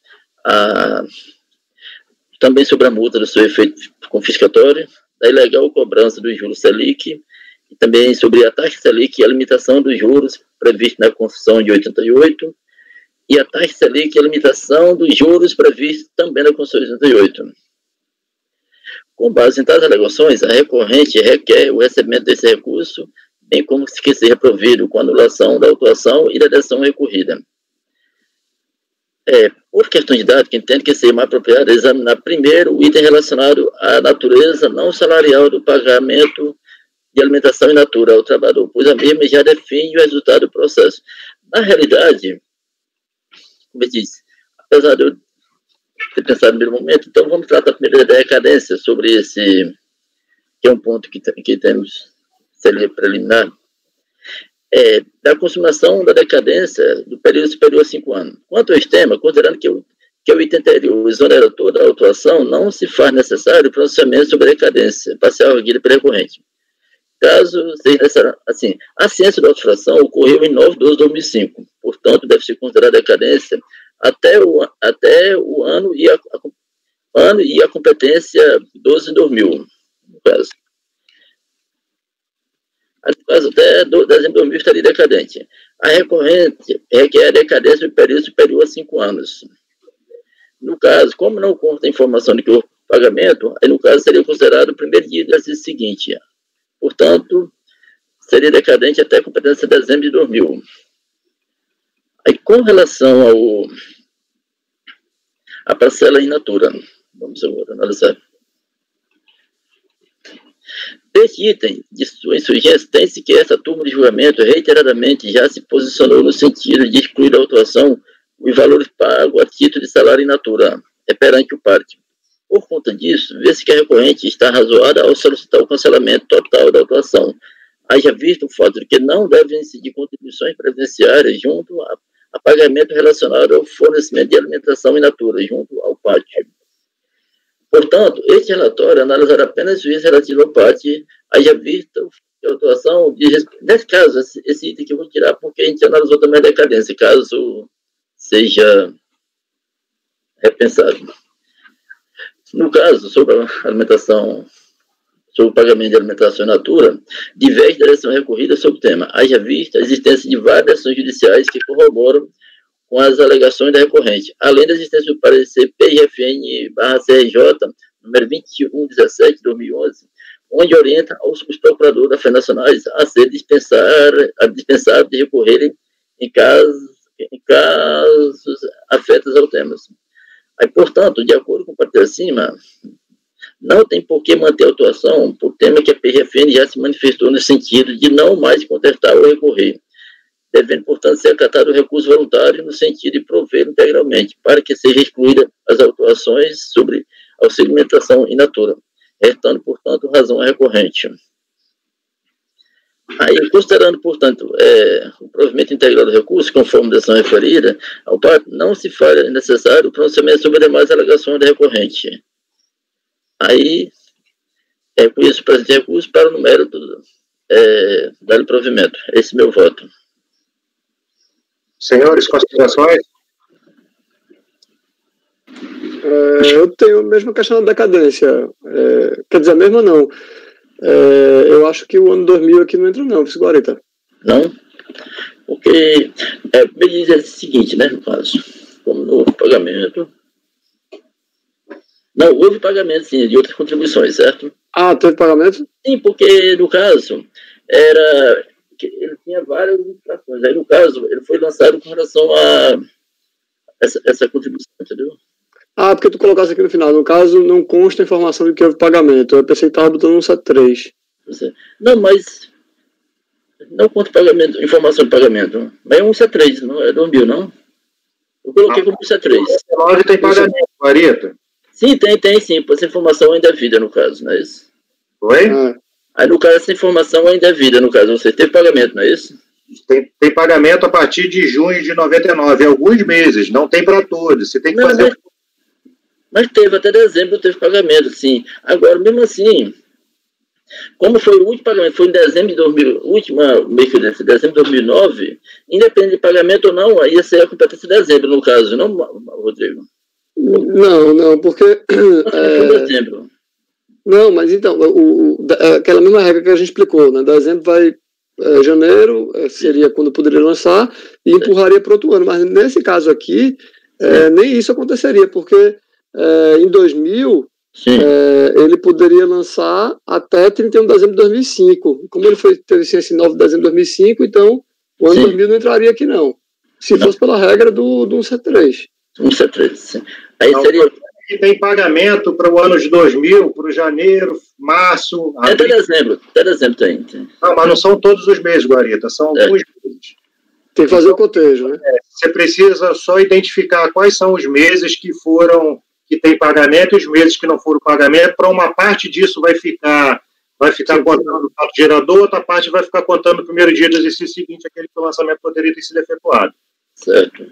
também sobre a multa do seu efeito confiscatório, da ilegal cobrança dos juros Selic, e também sobre a taxa Selic e a limitação dos juros prevista na Constituição de 88, e a taxa Selic e a limitação dos juros previstos também na Constituição de 88. Com base em tais alegações, a recorrente requer o recebimento desse recurso, bem como que seja provido com a anulação da autuação e da decisão recorrida. Por questão de dado, que entende que seja mais apropriado examinar primeiro o item relacionado à natureza não salarial do pagamento de alimentação in natura ao trabalhador, pois a mesma já define o resultado do processo. Na realidade, como eu disse, apesar de eu ter pensado no primeiro momento, então vamos tratar primeiro da decadência, sobre esse, que é um ponto que temos, seria preliminar, da consumação da decadência do período superior a 5 anos. Quanto ao tema, considerando que o item anterior exonera toda a autuação, não se faz necessário o pronunciamento sobre a decadência parcial requerida pela recorrente. Caso seja necessário, assim, a ciência da autuação ocorreu em 9/12/2005, portanto, deve ser considerada decadência até o ano e a competência 12/2000, no caso. Até dezembro de 2000 estaria decadente. A recorrente requer a decadência do período superior a 5 anos. No caso, como não consta a informação de que o pagamento, aí no caso seria considerado o primeiro dia do exercício seguinte. Portanto, seria decadente até a competência de dezembro de 2000. Aí, com relação à parcela in natura, vamos agora analisar. Deste item de sua insurgência, tem-se que essa turma de julgamento reiteradamente já se posicionou no sentido de excluir da autuação os valores pagos a título de salário in natura, perante o parte. Por conta disso, vê-se que a recorrente está razoada ao solicitar o cancelamento total da autuação, haja visto o fato de que não devem incidir contribuições previdenciárias junto a pagamento relacionado ao fornecimento de alimentação in natura, junto ao pátio. Portanto, este relatório analisará apenas o juízo relativo ao pátio, haja visto a autuação, nesse caso, esse item que eu vou tirar, porque a gente analisou também a decadência, caso seja repensado. No caso, sobre a alimentação, sobre o pagamento de alimentação in natura, diverge da decisão recorrida sobre o tema, haja vista a existência de várias ações judiciais que corroboram com as alegações da recorrente, além da existência do parecer PRFN/CRJ, número 2117 de 2011, onde orienta os procuradores da Fé Nacionais a ser dispensados de recorrerem em casos afetos ao tema. Aí, portanto, de acordo com o parecer acima, não tem por que manter a autuação por tema que a PRFN já se manifestou no sentido de não mais contestar ou recorrer, devendo, portanto, ser acatado o recurso voluntário no sentido de prover integralmente, para que seja excluída as autuações sobre auxílio alimentação in natura, restando, portanto, razão à recorrente. Aí, considerando, portanto, o provimento integral do recurso, conforme a decisão referida ao parte, não se faz necessário o pronunciamento sobre as demais alegações da recorrente. Aí, com isso, presente recurso para o mérito do provimento. Esse é meu voto. Senhores, considerações? Eu tenho a mesma questão da decadência. Quer dizer, a mesma não. Eu acho que o ano 2000 aqui não entra não, Guarita. Não? Porque, me diz o seguinte, né, no caso, como no pagamento... Não, houve pagamento, sim, de outras contribuições, certo? Ah, teve pagamento? Sim, porque, no caso, ele tinha várias infrações. Aí, no caso, ele foi lançado com relação a essa contribuição, entendeu? Ah, porque tu colocasse aqui no final. No caso, não consta a informação de que houve pagamento. Eu pensei que estava botando 173. Não, mas... Não conta pagamento, informação de pagamento. Mas é 173, não é do 1.000, não? Eu coloquei como 173. 19 tem pagamento, Guarita. Sim, tem sim. Essa informação ainda é vida, no caso, não é isso? Oi? Aí, no caso, essa informação ainda é vida, no caso. Você teve pagamento, não é isso? Tem pagamento a partir de junho de 99. Alguns meses, não tem para todos. Você tem que fazer... Mas teve, até dezembro teve pagamento, sim. Agora, mesmo assim... Como foi o último pagamento, foi em dezembro de 2000, última mês de dezembro de 2009, independente de pagamento ou não, aí ia ser a competência de dezembro, no caso, não, Rodrigo? Não, porque... dezembro. Não, mas então, aquela mesma regra que a gente explicou, né? Dezembro vai... janeiro seria quando poderia lançar e empurraria para outro ano, mas nesse caso aqui, nem isso aconteceria, porque em 2000... ele poderia lançar até 31 de dezembro de 2005. Como ele teve ciência em 9 de dezembro de 2005, então o ano 2000 não entraria aqui, não. Se fosse pela regra do 173. 173, sim. Aí então, seria... Tem pagamento para o ano de 2000, para o janeiro, março... Até dezembro tem. Não, mas não são todos os meses, Guarita, são alguns meses. Tem que fazer o cotejo, né? Você precisa só identificar quais são os meses que tem pagamento e os meses que não foram pagamento. Para uma parte disso vai ficar contando o fato gerador, outra parte vai ficar contando o primeiro dia do exercício seguinte, aquele que o lançamento poderia ter sido efetuado. Certo.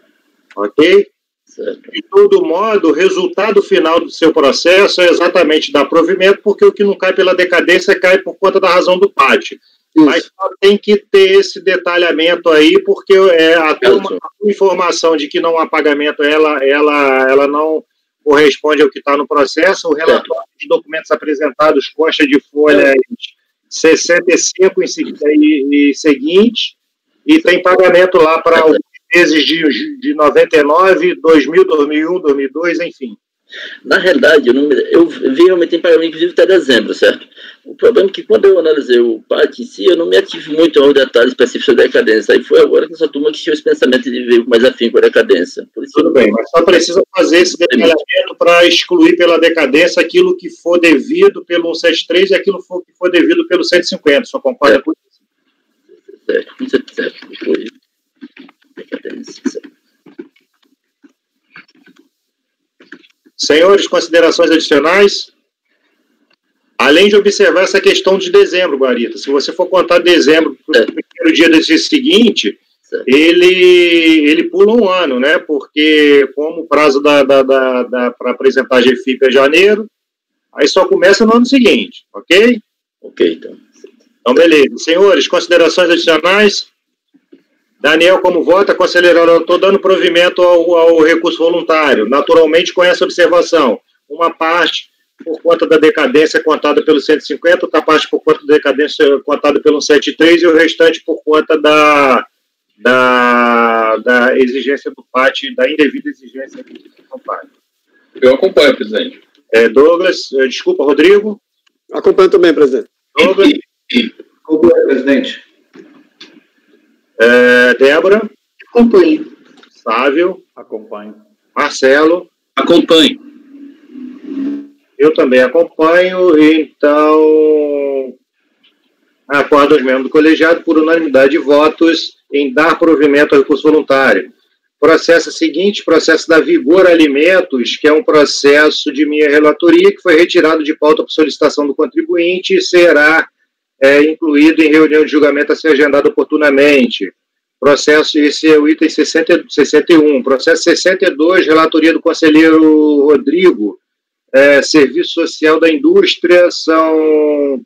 Ok? Certo. De todo modo, o resultado final do seu processo é exatamente dar provimento, porque o que não cai pela decadência cai por conta da razão do PAT. Mas só tem que ter esse detalhamento aí, porque a informação de que não há pagamento, ela não corresponde ao que está no processo. O relatório de documentos apresentados consta de folhas 65 e seguinte, e tem pagamento lá para os meses de 99, 2000, 2001, 2002, enfim. Na realidade, eu vi realmente tem pagamento, inclusive até dezembro, certo? O problema é que quando eu analisei o PAT em si, eu não me ative muito aos detalhes específicos da decadência. Aí foi agora que essa turma que tinha esse pensamento de ver mais afim com a decadência. Por isso, tudo bem, mas só precisa fazer esse detalhamento para excluir pela decadência aquilo que for devido pelo 173 e aquilo que for devido pelo 150. Só concorda com isso? Certo. Excluir decadência, certo. Senhores, considerações adicionais? Além de observar essa questão de dezembro, Guarita, se você for contar dezembro para o primeiro dia desse seguinte, ele pula um ano, né? Porque como o prazo para apresentar a GFIP é janeiro, aí só começa no ano seguinte, ok? Ok, então. Então, beleza. Senhores, considerações adicionais? Daniel, como vota, conselheiro, eu estou dando provimento ao recurso voluntário. Naturalmente, com essa observação, uma parte por conta da decadência contada pelo 150, outra parte por conta da decadência contada pelo 173 e o restante por conta da exigência do PAT, da indevida exigência do PAT. Eu acompanho, presidente. Douglas, desculpa, Rodrigo. Acompanho também, presidente. Douglas. Acompanho, presidente. Débora? Acompanho. Sávio? Acompanho. Marcelo? Acompanho. Eu também acompanho, então acordo os membros do colegiado por unanimidade de votos em dar provimento ao recurso voluntário. Processo seguinte, processo da Vigor Alimentos, que é um processo de minha relatoria, que foi retirado de pauta por solicitação do contribuinte e será incluído em reunião de julgamento a ser agendada oportunamente. Processo, esse é o item 61. Processo 62, relatoria do conselheiro Rodrigo, Serviço Social da Indústria, são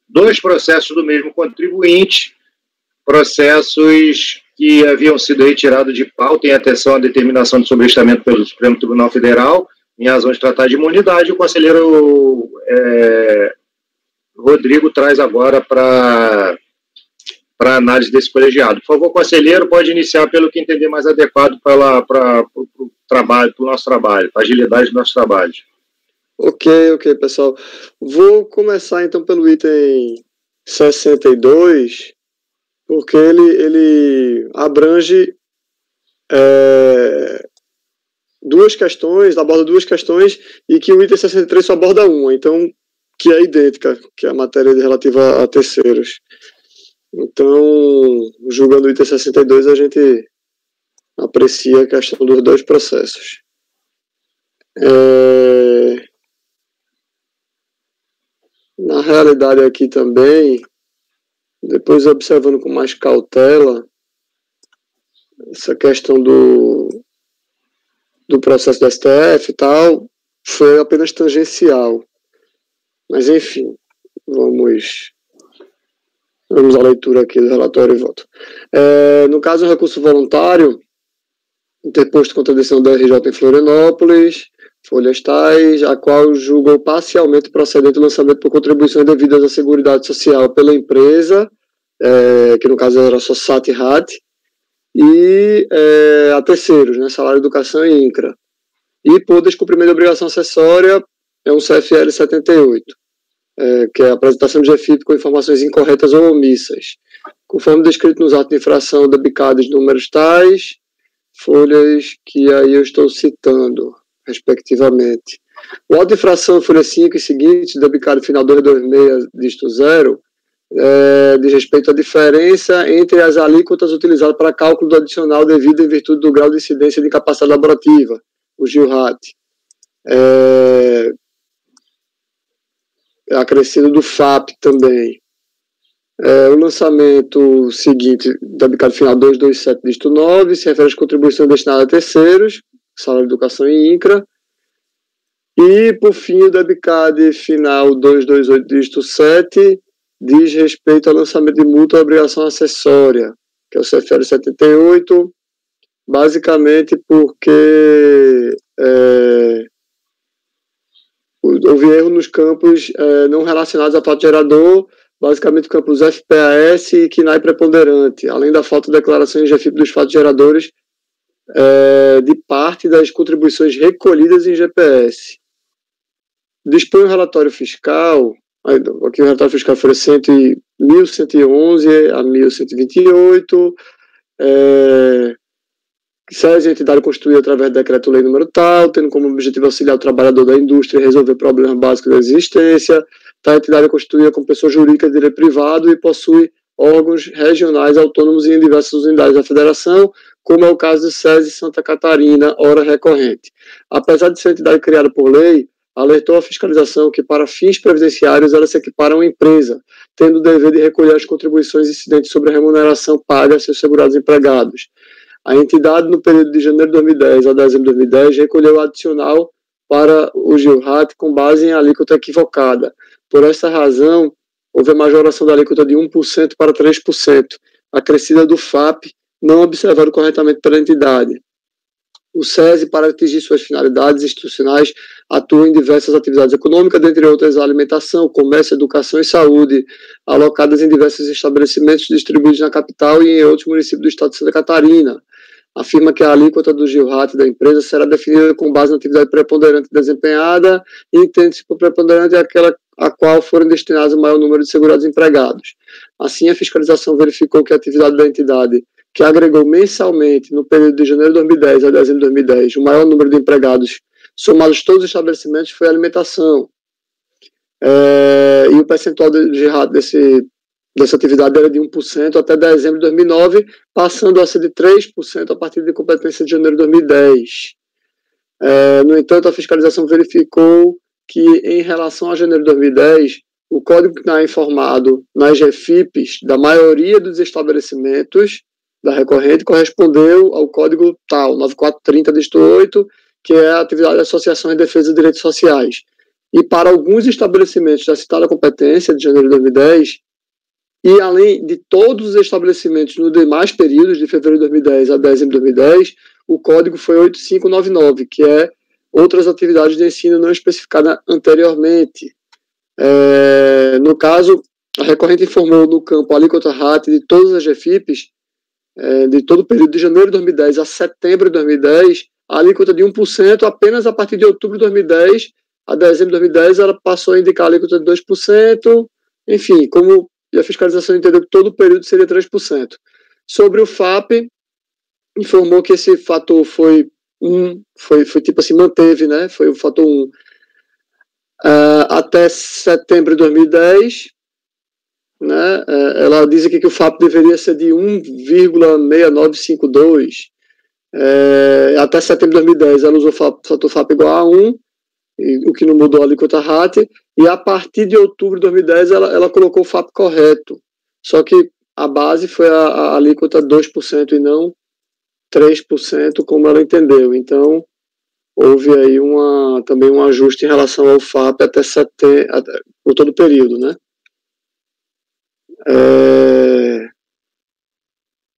2 processos do mesmo contribuinte, processos que haviam sido retirados de pauta em atenção à determinação de sobrestamento pelo Supremo Tribunal Federal, em razão de tratar de imunidade. O conselheiro Rodrigo traz agora para análise desse colegiado. Por favor, conselheiro, pode iniciar pelo que entender mais adequado para o trabalho, para o nosso trabalho, para a agilidade do nosso trabalho. Ok, pessoal. Vou começar, então, pelo item 62, porque ele abrange aborda duas questões, e que o item 63 só aborda uma, então, que é idêntica, que é a matéria relativa a terceiros. Então, julgando o item 62, a gente aprecia a questão dos dois processos. Na realidade aqui também, depois observando com mais cautela, essa questão do processo do STF e tal, foi apenas tangencial. Mas, enfim, vamos à leitura aqui do relatório e voto. No caso, o recurso voluntário, interposto contra a decisão da RJ em Florianópolis, folhas tais, a qual julgou parcialmente procedente o lançamento por contribuições devidas à Seguridade Social pela empresa, que no caso era a Society Hat, e a terceiros, né, Salário, Educação e INCRA. E por descumprimento de obrigação acessória, é um CFL 78, que é a apresentação de GFIP com informações incorretas ou omissas, conforme descrito nos atos de infração debicados números tais, folhas que aí eu estou citando, respectivamente. O auto de infração, folha 5 e seguintes, debicado final 226, dígito 0, diz respeito à diferença entre as alíquotas utilizadas para cálculo do adicional devido em virtude do grau de incidência de incapacidade laborativa, o GILRAT. Acrescido do FAP também. O lançamento seguinte, debicado final 227, dígito 9, se refere às contribuições destinadas a terceiros, Salário, Educação e INCRA. E, por fim, o debicado final 228, dígito 7, diz respeito ao lançamento de multa ou obrigação acessória, que é o CFL 78, basicamente porque houve erro nos campos não relacionados a fato gerador, basicamente campos FPAS e KNAI preponderante, além da falta de declaração em GFIP dos fatos geradores de parte das contribuições recolhidas em GPS. Dispõe o relatório fiscal, aqui o relatório fiscal foi 1111 a 1128, SES, entidade constituída através do decreto-lei número tal, tendo como objetivo auxiliar o trabalhador da indústria e resolver problemas básicos da existência. A entidade é constituída como pessoa jurídica de direito privado e possui órgãos regionais autônomos em diversas unidades da federação, como é o caso do SESI Santa Catarina, hora recorrente. Apesar de ser entidade criada por lei, alertou a fiscalização que, para fins previdenciários, ela se equipara a uma empresa, tendo o dever de recolher as contribuições incidentes sobre a remuneração paga a seus segurados empregados. A entidade, no período de janeiro de 2010 a dezembro de 2010, recolheu adicional para o GILRAT com base em alíquota equivocada. Por essa razão, houve a majoração da alíquota de 1% para 3%, acrescida do FAP, não observado corretamente pela entidade. O SESI, para atingir suas finalidades institucionais, atua em diversas atividades econômicas, dentre outras a alimentação, comércio, educação e saúde, alocadas em diversos estabelecimentos distribuídos na capital e em outros municípios do estado de Santa Catarina. Afirma que a alíquota do GILRAT da empresa será definida com base na atividade preponderante desempenhada e entende-se por preponderante aquela a qual foram destinados o maior número de segurados empregados. Assim, a fiscalização verificou que a atividade da entidade, que agregou mensalmente, no período de janeiro de 2010 a dezembro de 2010, o maior número de empregados somados todos os estabelecimentos, foi a alimentação. E o percentual de GILRAT dessa atividade era de 1% até dezembro de 2009, passando a ser de 3% a partir de competência de janeiro de 2010. No entanto, a fiscalização verificou que, em relação a janeiro de 2010, o código que está informado nas GFIPs da maioria dos estabelecimentos da recorrente correspondeu ao código tal, 9430, dígito 8, que é a atividade de associação em defesa de direitos sociais. E para alguns estabelecimentos da citada competência de janeiro de 2010, e além de todos os estabelecimentos nos demais períodos, de fevereiro de 2010 a dezembro de 2010, o código foi 8599, que é outras atividades de ensino não especificada anteriormente. No caso, a recorrente informou no campo alíquota RAT de todas as GFIPs, de todo o período de janeiro de 2010 a setembro de 2010, a alíquota de 1%, apenas a partir de outubro de 2010 a dezembro de 2010 ela passou a indicar a alíquota de 2%, enfim, como a fiscalização entendeu que todo o período seria 3%. Sobre o FAP, informou que esse fator foi 1, foi tipo assim, manteve, né? Foi o fator 1. Até setembro de 2010, né? Ela diz aqui que o FAP deveria ser de 1,6952. Até setembro de 2010 ela usou o fator FAP igual a 1, o que não mudou a alíquota RAT, e a partir de outubro de 2010 ela colocou o FAP correto, só que a base foi a alíquota 2% e não 3%, como ela entendeu. Então houve aí também um ajuste em relação ao FAP até setembro, por todo o período, né?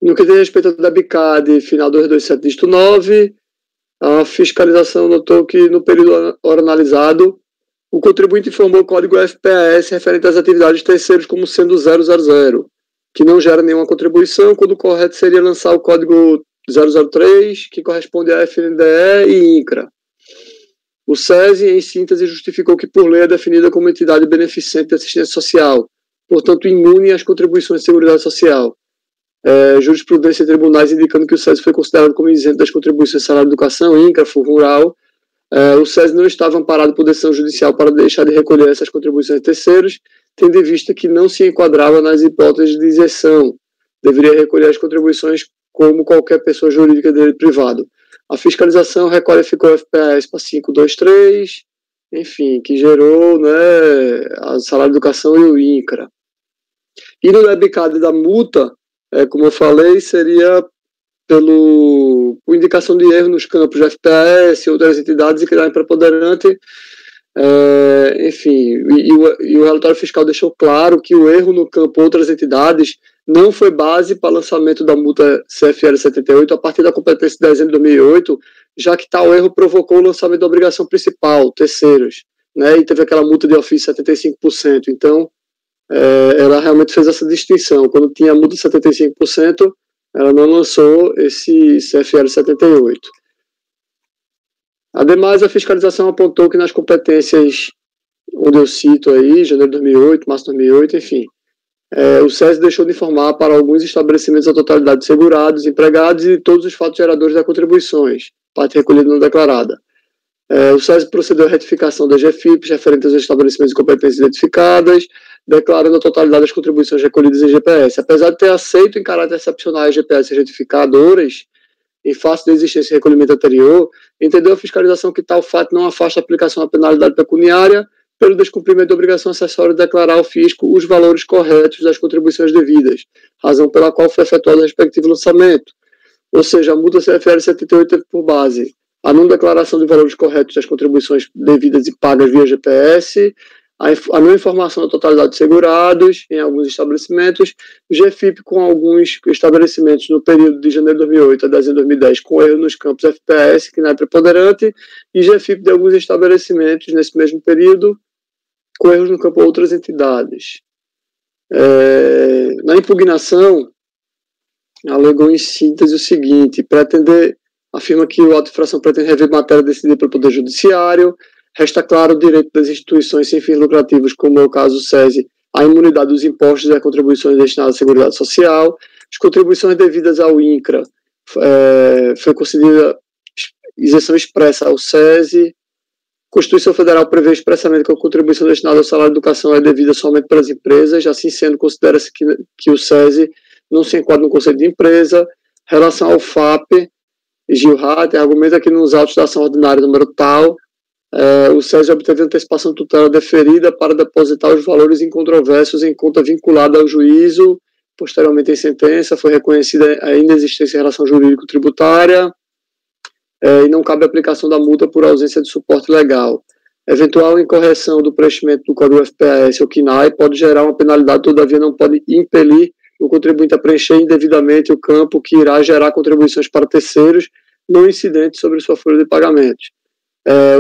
No que diz respeito ao DEBCAD, final 227, dígito 9, a fiscalização notou que no período analisado, o contribuinte informou o código FPS referente às atividades terceiros como sendo 000, que não gera nenhuma contribuição, quando o correto seria lançar o código 003, que corresponde a FNDE e INCRA. O SESI, em síntese, justificou que por lei é definida como entidade beneficente de assistência social, portanto imune às contribuições de seguridade social. Jurisprudência em tribunais indicando que o SESI foi considerado como isento das contribuições de salário de educação, INCRA, FUR Rural. O SESI não estava amparado por decisão judicial para deixar de recolher essas contribuições de terceiros, tendo em vista que não se enquadrava nas hipóteses de isenção. Deveria recolher as contribuições como qualquer pessoa jurídica de direito privado. A fiscalização requalificou o FPS para 523, enfim, que gerou, né, a salário de educação e o INCRA. E no DEBCAD da multa, como eu falei, seria por indicação de erro nos campos de FPS e outras entidades e criar preponderante. Enfim, e o relatório fiscal deixou claro que o erro no campo outras entidades não foi base para lançamento da multa CFL 78 a partir da competência de dezembro de 2008, já que tal erro provocou o lançamento da obrigação principal, terceiros, né, e teve aquela multa de ofício 75%. Então, ela realmente fez essa distinção. Quando tinha a multa de 75%, ela não lançou esse CFL 78. Ademais, a fiscalização apontou que nas competências onde eu cito aí, janeiro de 2008, março de 2008, enfim, o SESI deixou de informar para alguns estabelecimentos a totalidade de segurados, empregados e todos os fatos geradores das contribuições, parte recolhida não declarada. O SESI procedeu à retificação das GFIPs referentes aos estabelecimentos de competências identificadas, declarando a totalidade das contribuições recolhidas em GPS. Apesar de ter aceito em caráter excepcional as GPS retificadoras, em face da existência de recolhimento anterior, entendeu a fiscalização que tal fato não afasta a aplicação da penalidade pecuniária pelo descumprimento da obrigação acessória de declarar ao fisco os valores corretos das contribuições devidas, razão pela qual foi efetuado o respectivo lançamento. Ou seja, a multa CFL 78 teve por base a não declaração de valores corretos das contribuições devidas e pagas via GPS, a não informação da totalidade de segurados em alguns estabelecimentos, GFIP com alguns estabelecimentos no período de janeiro de 2008 a dezembro de 2010 com erro nos campos FPS, que não é preponderante, e GFIP de alguns estabelecimentos nesse mesmo período com erros no campo outras entidades. Na impugnação, alegou em síntese o seguinte: afirma que o auto de infração pretende rever matéria decidida pelo Poder Judiciário. Resta claro o direito das instituições sem fins lucrativos, como é o caso do SESI, à imunidade dos impostos e das contribuições destinadas à Seguridade Social. As contribuições devidas ao INCRA foi concedida isenção expressa ao SESI. A Constituição Federal prevê expressamente que a contribuição destinada ao salário de educação é devida somente para as empresas, assim sendo, considera-se que o SESI não se enquadra no conceito de empresa. Em relação ao FAP, Gilrat argumenta que nos autos da ação ordinária número tal, o SESI obteve antecipação de tutela deferida para depositar os valores incontroversos em conta vinculada ao juízo. Posteriormente, em sentença, foi reconhecida a inexistência em relação jurídico-tributária e não cabe aplicação da multa por ausência de suporte legal. Eventual incorreção do preenchimento do código FPS ou KNAI pode gerar uma penalidade, todavia não pode impelir o contribuinte a preencher indevidamente o campo que irá gerar contribuições para terceiros não incidentes sobre sua folha de pagamentos.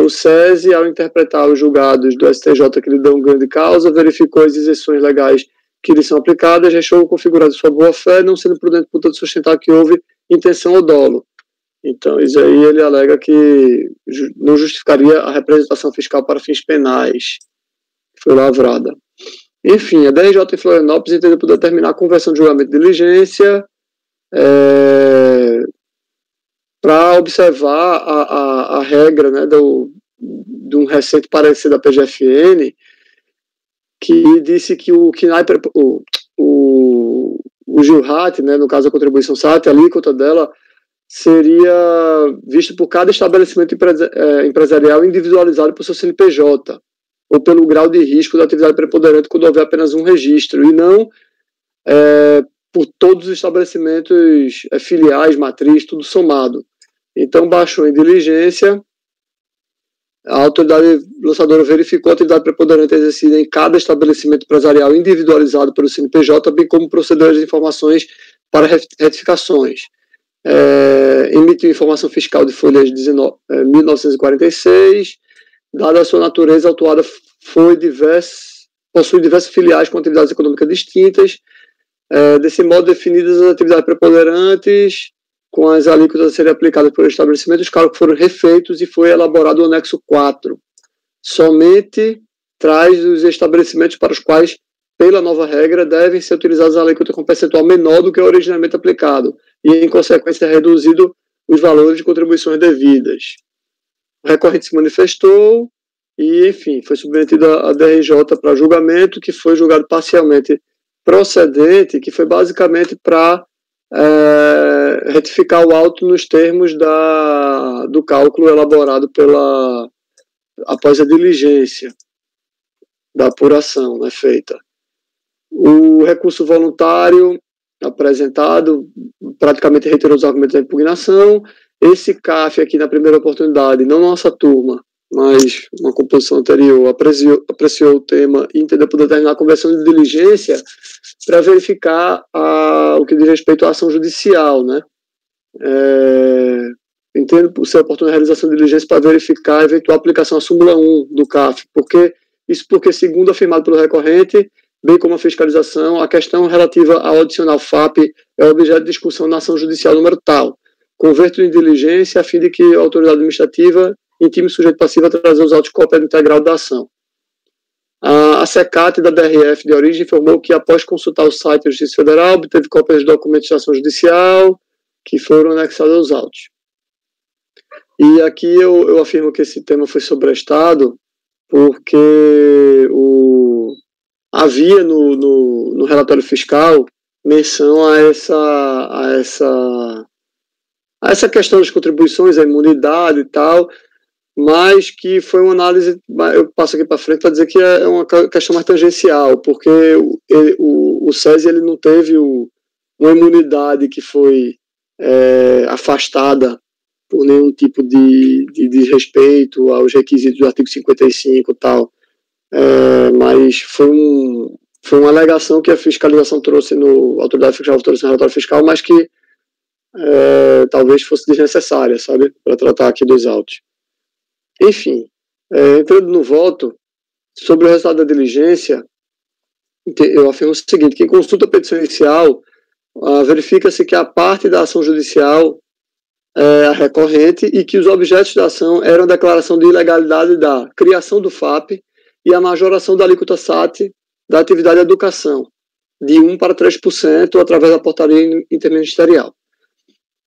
O SESI, ao interpretar os julgados do STJ que lhe dão ganho de causa, verificou as isenções legais que lhe são aplicadas, achou configurado sua boa-fé, não sendo prudente, portanto, sustentar que houve intenção ou dolo. Então, isso aí ele alega que não justificaria a representação fiscal para fins penais. Foi lavrada. Enfim, a DRJ em Florianópolis entendeu por determinar a conversão de julgamento de diligência para observar a regra, né, de um recente parecer da PGFN, que disse que o GILRAT, né, no caso a contribuição SAT, a alíquota dela seria visto por cada estabelecimento empresarial individualizado por seu CNPJ, ou pelo grau de risco da atividade preponderante quando houver apenas um registro, e não por todos os estabelecimentos filiais, matriz, tudo somado. Então, baixou em diligência, a autoridade lançadora verificou a atividade preponderante exercida em cada estabelecimento empresarial individualizado pelo CNPJ, bem como procedeu às informações para retificações. Emitiu informação fiscal de folhas 1946, dada a sua natureza, a autuada possui diversas filiais com atividades econômicas distintas, desse modo definidas as atividades preponderantes, com as alíquotas a serem aplicadas por estabelecimento, os cálculos foram refeitos e foi elaborado o anexo 4. Somente traz os estabelecimentos para os quais, pela nova regra, devem ser utilizadas a alíquota com percentual menor do que o originalmente aplicado, e, em consequência, reduzido os valores de contribuições devidas. O recorrente se manifestou e, enfim, foi submetido à DRJ para julgamento, que foi julgado parcialmente procedente, que foi basicamente para retificar o auto nos termos do cálculo elaborado após a diligência da apuração, né, feita. O recurso voluntário apresentado praticamente reiterou os argumentos da impugnação. Esse CAF aqui, na primeira oportunidade, não nossa turma, mas uma composição anterior, apreciou o tema e entendeu por determinar a conversão de diligência para verificar o que diz respeito à ação judicial, né? Entendo por ser oportuna a realização de diligência para verificar a eventual aplicação à súmula 1 do CAF, porque, segundo afirmado pelo recorrente, bem como a fiscalização, a questão relativa ao adicional FAP é objeto de discussão na ação judicial número tal. Converto em diligência a fim de que a autoridade administrativa intime o sujeito passivo a trazer os autos de cópia integral da ação. A SECAT da DRF de origem informou que, após consultar o site da Justiça Federal, obteve cópias de documentos de ação judicial que foram anexados aos autos. E aqui eu afirmo que esse tema foi sobrestado porque havia no relatório fiscal menção a essa questão das contribuições, a imunidade e tal, mas que foi uma análise, eu passo aqui para frente para dizer que é uma questão mais tangencial, porque o SESI ele não teve uma imunidade que foi afastada por nenhum tipo de desrespeito aos requisitos do artigo 55 e tal, mas foi uma alegação que a fiscalização trouxe a autoridade fiscal trouxe no relatório fiscal, mas que talvez fosse desnecessária, sabe, para tratar aqui dos autos. Enfim, entrando no voto, sobre o resultado da diligência, eu afirmo o seguinte, que em consulta à petição inicial, verifica-se que a parte da ação judicial é a recorrente e que os objetos da ação eram a declaração de ilegalidade da criação do FAP e a majoração da alíquota SAT da atividade de educação, de 1% para 3%, através da portaria interministerial.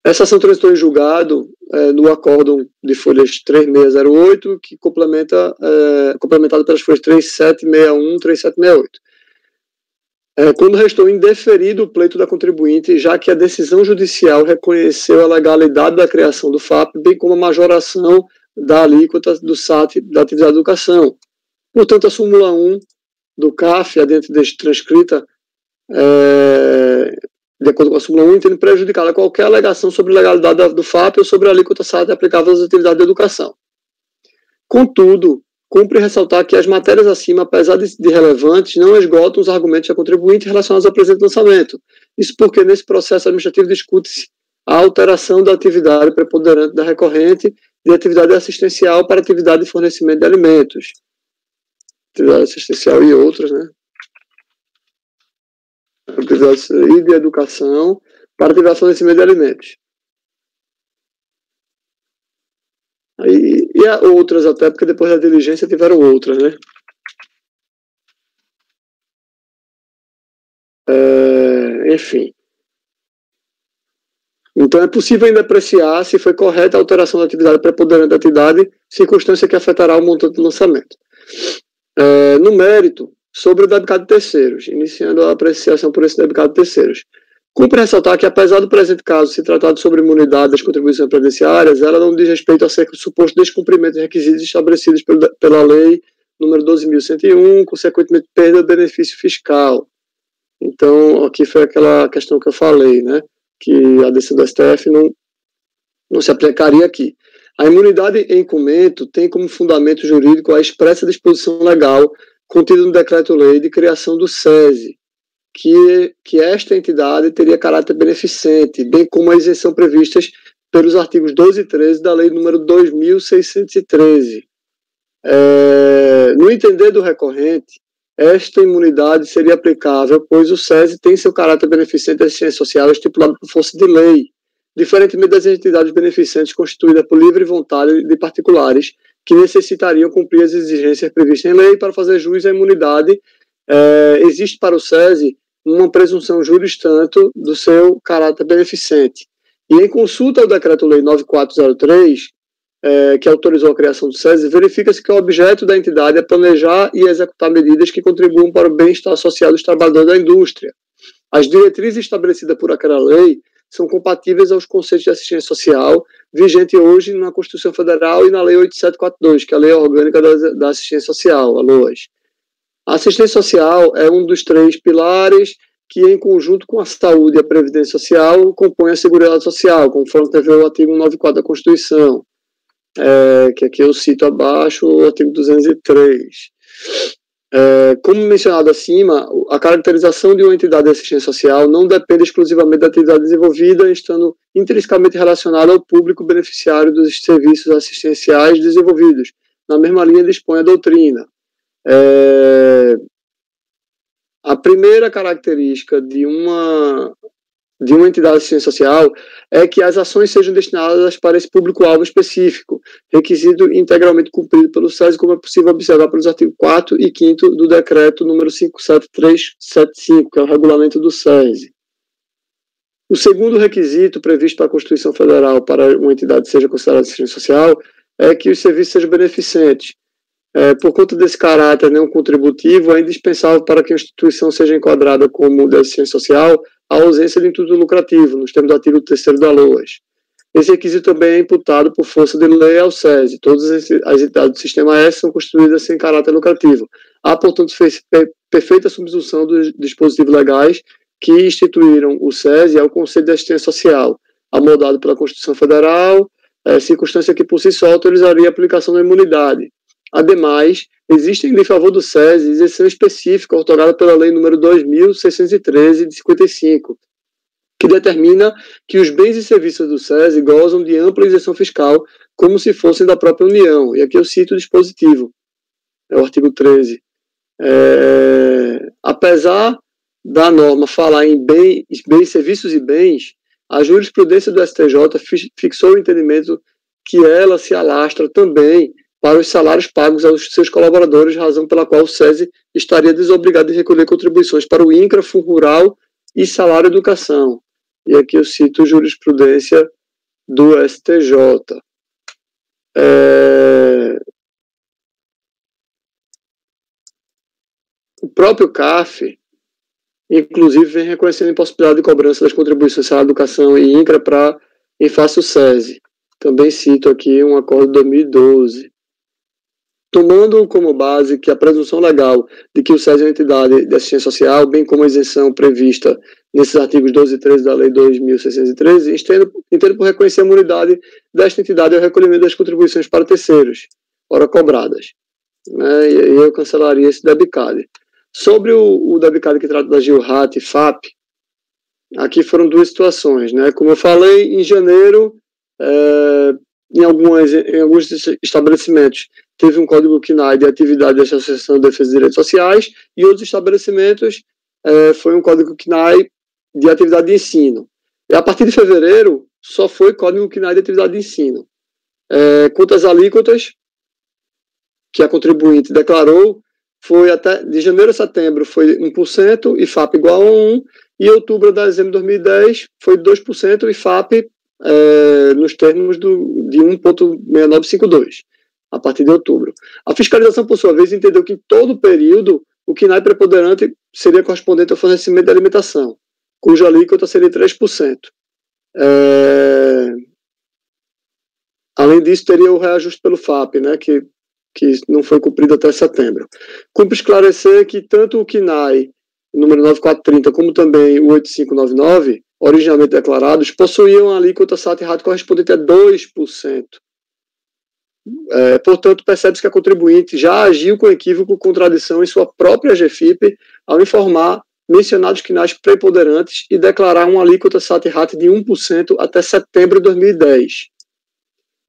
Essa ação transitou em julgado no acórdão de folhas 3608, que complementado pelas folhas 3761 e 3768. Quando restou indeferido o pleito da contribuinte, já que a decisão judicial reconheceu a legalidade da criação do FAP, bem como a majoração da alíquota do SAT da atividade de educação. Portanto, a súmula 1 do CAF, adiante deste transcrita, de acordo com a súmula 1, entende prejudicada qualquer alegação sobre legalidade do FAP ou sobre a alíquota SAT aplicável às atividades de educação. Contudo, cumpre ressaltar que as matérias acima, apesar de relevantes, não esgotam os argumentos da contribuinte relacionados ao presente lançamento. Isso porque nesse processo administrativo discute-se a alteração da atividade preponderante da recorrente de atividade assistencial para atividade de fornecimento de alimentos. Atividade assistencial e outras, né? Atividade e de educação para atividade de fornecimento de alimentos. E há outras até, porque depois da diligência tiveram outras, né? Enfim. Então, é possível ainda apreciar se foi correta a alteração da atividade preponderante da entidade, circunstância que afetará o montante do lançamento. No mérito, sobre o debitado de terceiros, iniciando a apreciação por esse debitado de terceiros. Cumpre ressaltar que, apesar do presente caso se tratar sobre imunidade das contribuições previdenciárias, ela não diz respeito acerca do suposto descumprimento de requisitos estabelecidos pela Lei número 12.101, consequentemente perda de benefício fiscal. Então, aqui foi aquela questão que eu falei, né, que a decisão do STF não se aplicaria aqui. A imunidade em comento tem como fundamento jurídico a expressa disposição legal contida no Decreto-Lei de criação do SESI, que esta entidade teria caráter beneficente, bem como a isenção previstas pelos artigos 12 e 13 da Lei número 2.613. No entender do recorrente, esta imunidade seria aplicável, pois o SESI tem seu caráter beneficente de assistência social estipulado por força de lei, diferentemente das entidades beneficentes constituídas por livre vontade de particulares, que necessitariam cumprir as exigências previstas em lei para fazer jus à imunidade. Existe para o SESI uma presunção juris tanto do seu caráter beneficente. E em consulta ao Decreto-Lei 9403, que autorizou a criação do SESI, verifica-se que o objeto da entidade é planejar e executar medidas que contribuam para o bem-estar social dos trabalhadores da indústria. As diretrizes estabelecidas por aquela lei são compatíveis aos conceitos de assistência social vigente hoje na Constituição Federal e na Lei 8742, que é a Lei Orgânica da Assistência Social, a LOAS. A assistência social é um dos 3 pilares que, em conjunto com a saúde e a previdência social, compõe a Seguridade Social, conforme prevê o artigo 194 da Constituição, que aqui eu cito abaixo o artigo 203. Como mencionado acima, a caracterização de uma entidade de assistência social não depende exclusivamente da atividade desenvolvida, estando intrinsecamente relacionada ao público beneficiário dos serviços assistenciais desenvolvidos. Na mesma linha dispõe a doutrina. A primeira característica de uma entidade de assistência social é que as ações sejam destinadas para esse público-alvo específico, requisito integralmente cumprido pelo SESI, como é possível observar pelos artigos 4 e 5º do Decreto número 57375, que é o regulamento do SESI. O segundo requisito previsto para a Constituição Federal para uma entidade seja considerada assistência social é que os serviços sejam beneficentes. Por conta desse caráter não contributivo, é indispensável para que a instituição seja enquadrada como de assistência social a ausência de intuito lucrativo, nos termos do artigo 3º da LOAS. Esse requisito também é imputado por força de lei ao SESI. Todas as entidades do Sistema S são constituídas sem caráter lucrativo. Há, portanto, perfeita subsunção dos dispositivos legais que instituíram o SESI ao Conselho de Assistência Social, amoldado pela Constituição Federal, circunstância que por si só autorizaria a aplicação da imunidade. Ademais, existe em favor do SESI isenção específica otorgada pela Lei número 2.613 de 55, que determina que os bens e serviços do SESI gozam de ampla isenção fiscal, como se fossem da própria União. E aqui eu cito o dispositivo, é o artigo 13. Apesar da norma falar em bens, serviços e bens, a jurisprudência do STJ fixou o entendimento que ela se alastra também para os salários pagos aos seus colaboradores, razão pela qual o SESI estaria desobrigado de recolher contribuições para o INCRA, Fundo Rural e Salário Educação. E aqui eu cito jurisprudência do STJ. O próprio CAF, inclusive, vem reconhecendo a impossibilidade de cobrança das contribuições de Salário Educação e INCRA em face ao SESI. Também cito aqui um acordo de 2012. Tomando como base que a presunção legal de que o SESI é uma entidade de assistência social, bem como a isenção prevista nesses artigos 12 e 13 da Lei 2.613, entendo por reconhecer a imunidade desta entidade ao recolhimento das contribuições para terceiros, ora cobradas. E eu cancelaria esse DEBCAD. Sobre o DEBCAD que trata da GILRAT e FAP, aqui foram duas situações. Como eu falei, em janeiro, em alguns estabelecimentos teve um código CNAE de atividade de Associação de Defesa de Direitos Sociais, e outros estabelecimentos foi um código CNAE de atividade de ensino. E a partir de fevereiro, só foi código CNAE de atividade de ensino. Quanto às alíquotas que a contribuinte declarou, foi até de janeiro a setembro foi 1% e FAP igual a 1, e outubro a dezembro de 2010 foi 2% e FAP nos termos de 1,6952, a partir de outubro. A fiscalização, por sua vez, entendeu que em todo o período o KNAI preponderante seria correspondente ao fornecimento de alimentação, cuja alíquota seria 3%. Além disso, teria o reajuste pelo FAP, né, que não foi cumprido até setembro. Cumpre esclarecer que tanto o KNAI número 9430, como também o 8599, originalmente declarados, possuíam a alíquota SAT-RAT correspondente a 2%. Portanto, percebe-se que a contribuinte já agiu com equívoco, contradição em sua própria GFIP ao informar mencionados KNAIs preponderantes e declarar uma alíquota SAT-RAT de 1% até setembro de 2010.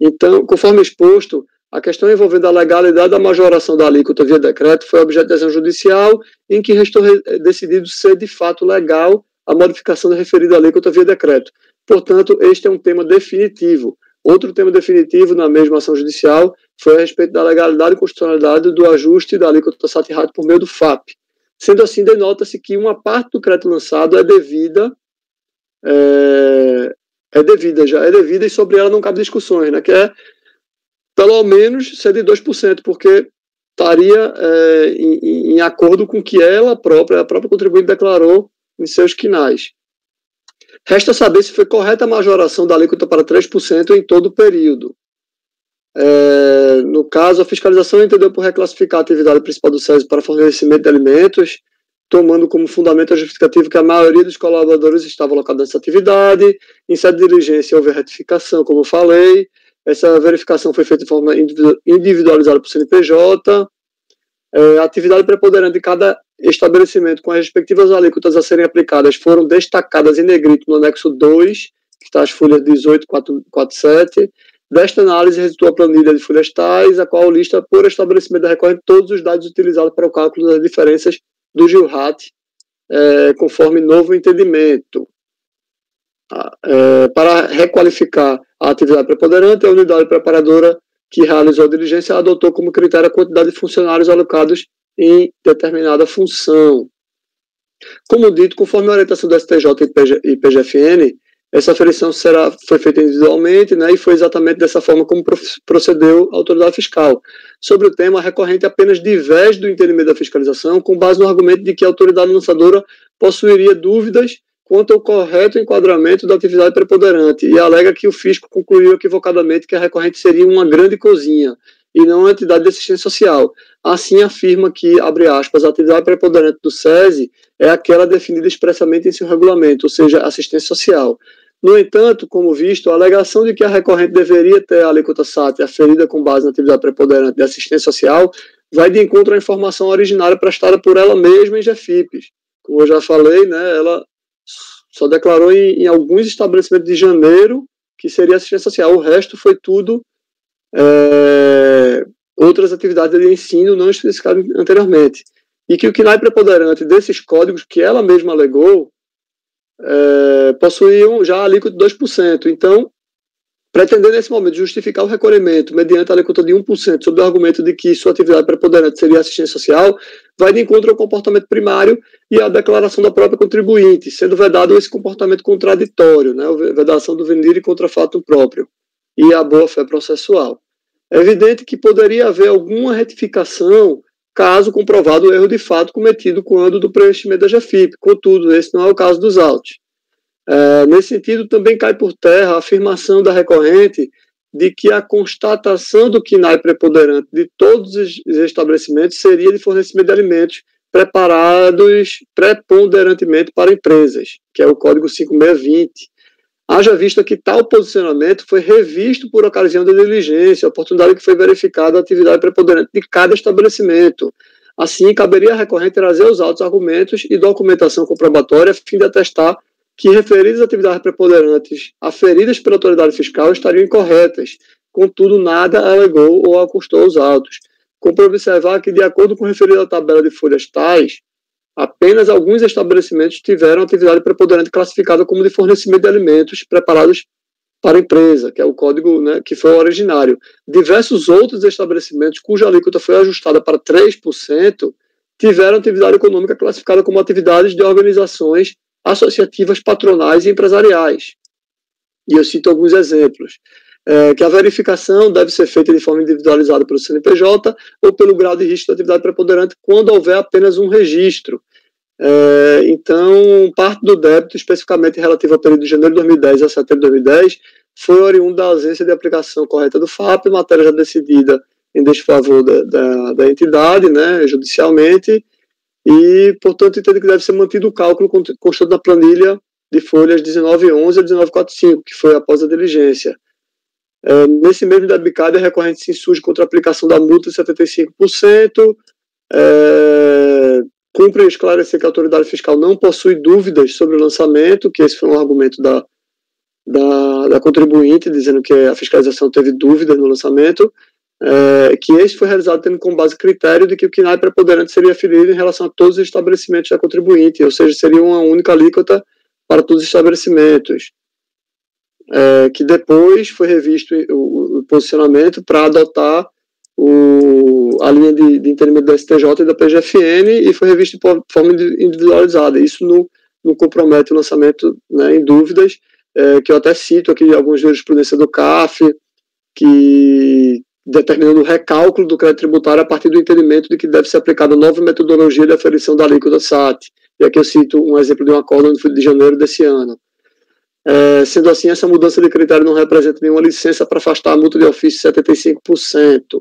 Então, conforme exposto, a questão envolvendo a legalidade da majoração da alíquota via decreto foi objeto de decisão judicial, em que restou decidido ser de fato legal a modificação da referida alíquota via decreto. Portanto, este é um tema definitivo. Outro tema definitivo na mesma ação judicial foi a respeito da legalidade e constitucionalidade do ajuste da alíquota SAT-RAT por meio do FAP. Sendo assim, denota-se que uma parte do crédito lançado é devida e sobre ela não cabe discussões, né, que é pelo menos ser de 2%, porque estaria em acordo com o que a própria contribuinte declarou em seus KNAIs. Resta saber se foi correta a majoração da alíquota para 3% em todo o período. No caso, a fiscalização entendeu por reclassificar a atividade principal do SESI para fornecimento de alimentos, tomando como fundamento a justificativa que a maioria dos colaboradores estava alocada nessa atividade. Em sede de diligência houve retificação, como eu falei. Essa verificação foi feita de forma individualizada por CNPJ. A atividade preponderante de cada estabelecimento com as respectivas alíquotas a serem aplicadas foram destacadas em negrito no anexo 2, que está as folhas 1847. Desta análise resultou a planilha de folhas tais, a qual lista por estabelecimento da recorrente todos os dados utilizados para o cálculo das diferenças do GILRAT, conforme novo entendimento. Para requalificar a atividade preponderante, a unidade preparadora que realizou a diligência adotou como critério a quantidade de funcionários alocados em determinada função. Como dito, conforme a orientação do STJ e PGFN, essa aferição foi feita individualmente, né, e foi exatamente dessa forma como procedeu a autoridade fiscal. Sobre o tema, a recorrente apenas diverge do entendimento da fiscalização com base no argumento de que a autoridade lançadora possuiria dúvidas quanto ao correto enquadramento da atividade preponderante e alega que o fisco concluiu equivocadamente que a recorrente seria uma grande cozinha e não uma entidade de assistência social. Assim, afirma que, abre aspas, a atividade preponderante do SESI é aquela definida expressamente em seu regulamento, ou seja, assistência social. No entanto, como visto, a alegação de que a recorrente deveria ter a alíquota SAT aferida com base na atividade preponderante de assistência social vai de encontro à informação originária prestada por ela mesma em GFIPs. Como eu já falei, né, ela só declarou em alguns estabelecimentos de janeiro que seria assistência social. O resto foi tudo outras atividades de ensino não especificadas anteriormente. E que o KNAI preponderante desses códigos que ela mesma alegou possuíam já a alíquota de 2%. Então, pretender nesse momento justificar o recolhimento mediante a alíquota de 1% sob o argumento de que sua atividade preponderante seria assistência social, vai de encontro ao comportamento primário e à declaração da própria contribuinte, sendo vedado esse comportamento contraditório, né, a vedação do venir e contra fato próprio, e a boa-fé processual. É evidente que poderia haver alguma retificação caso comprovado o erro de fato cometido quando do preenchimento da GFIP. Contudo, esse não é o caso dos autos. Nesse sentido, também cai por terra a afirmação da recorrente de que a constatação do KNAI preponderante de todos os estabelecimentos seria de fornecimento de alimentos preparados preponderantemente para empresas, que é o Código 5620. Haja vista que tal posicionamento foi revisto por ocasião da diligência, a oportunidade que foi verificada a atividade preponderante de cada estabelecimento. Assim, caberia à recorrente trazer os autos argumentos e documentação comprobatória a fim de atestar que referidas atividades preponderantes aferidas pela autoridade fiscal estariam incorretas, contudo nada alegou ou acustou os autos. Como observar que, de acordo com a referida tabela de folhas tais, apenas alguns estabelecimentos tiveram atividade preponderante classificada como de fornecimento de alimentos preparados para a empresa, que é o código, né, que foi o originário. Diversos outros estabelecimentos cuja alíquota foi ajustada para 3% tiveram atividade econômica classificada como atividades de organizações associativas, patronais e empresariais. E eu cito alguns exemplos. Que a verificação deve ser feita de forma individualizada pelo CNPJ ou pelo grau de risco da atividade preponderante quando houver apenas um registro. Então, parte do débito, especificamente relativo ao período de janeiro de 2010 a setembro de 2010, foi oriundo da ausência de aplicação correta do FAP, matéria já decidida em desfavor da entidade, né, judicialmente, e, portanto, entendo que deve ser mantido o cálculo constante na planilha de folhas 1911 a 1945, que foi após a diligência. Nesse mesmo debicado, a recorrente se insurge contra a aplicação da multa de 75%, cumpre esclarecer que a autoridade fiscal não possui dúvidas sobre o lançamento, que esse foi um argumento da contribuinte, dizendo que a fiscalização teve dúvidas no lançamento, que esse foi realizado tendo como base critério de que o KNAI preponderante seria aferido em relação a todos os estabelecimentos da contribuinte, ou seja, seria uma única alíquota para todos os estabelecimentos. Que depois foi revisto o posicionamento para adotar a linha de entendimento da STJ e da PGFN e foi revisto de forma individualizada. Isso não compromete o lançamento, né, em dúvidas, que eu até cito aqui algumas jurisprudência do CAF, que determinando o recálculo do crédito tributário a partir do entendimento de que deve ser aplicada nova metodologia de aferição da alíquota SAT. E aqui eu cito um exemplo de um acordo de janeiro desse ano. Sendo assim, essa mudança de critério não representa nenhuma licença para afastar a multa de ofício de 75%.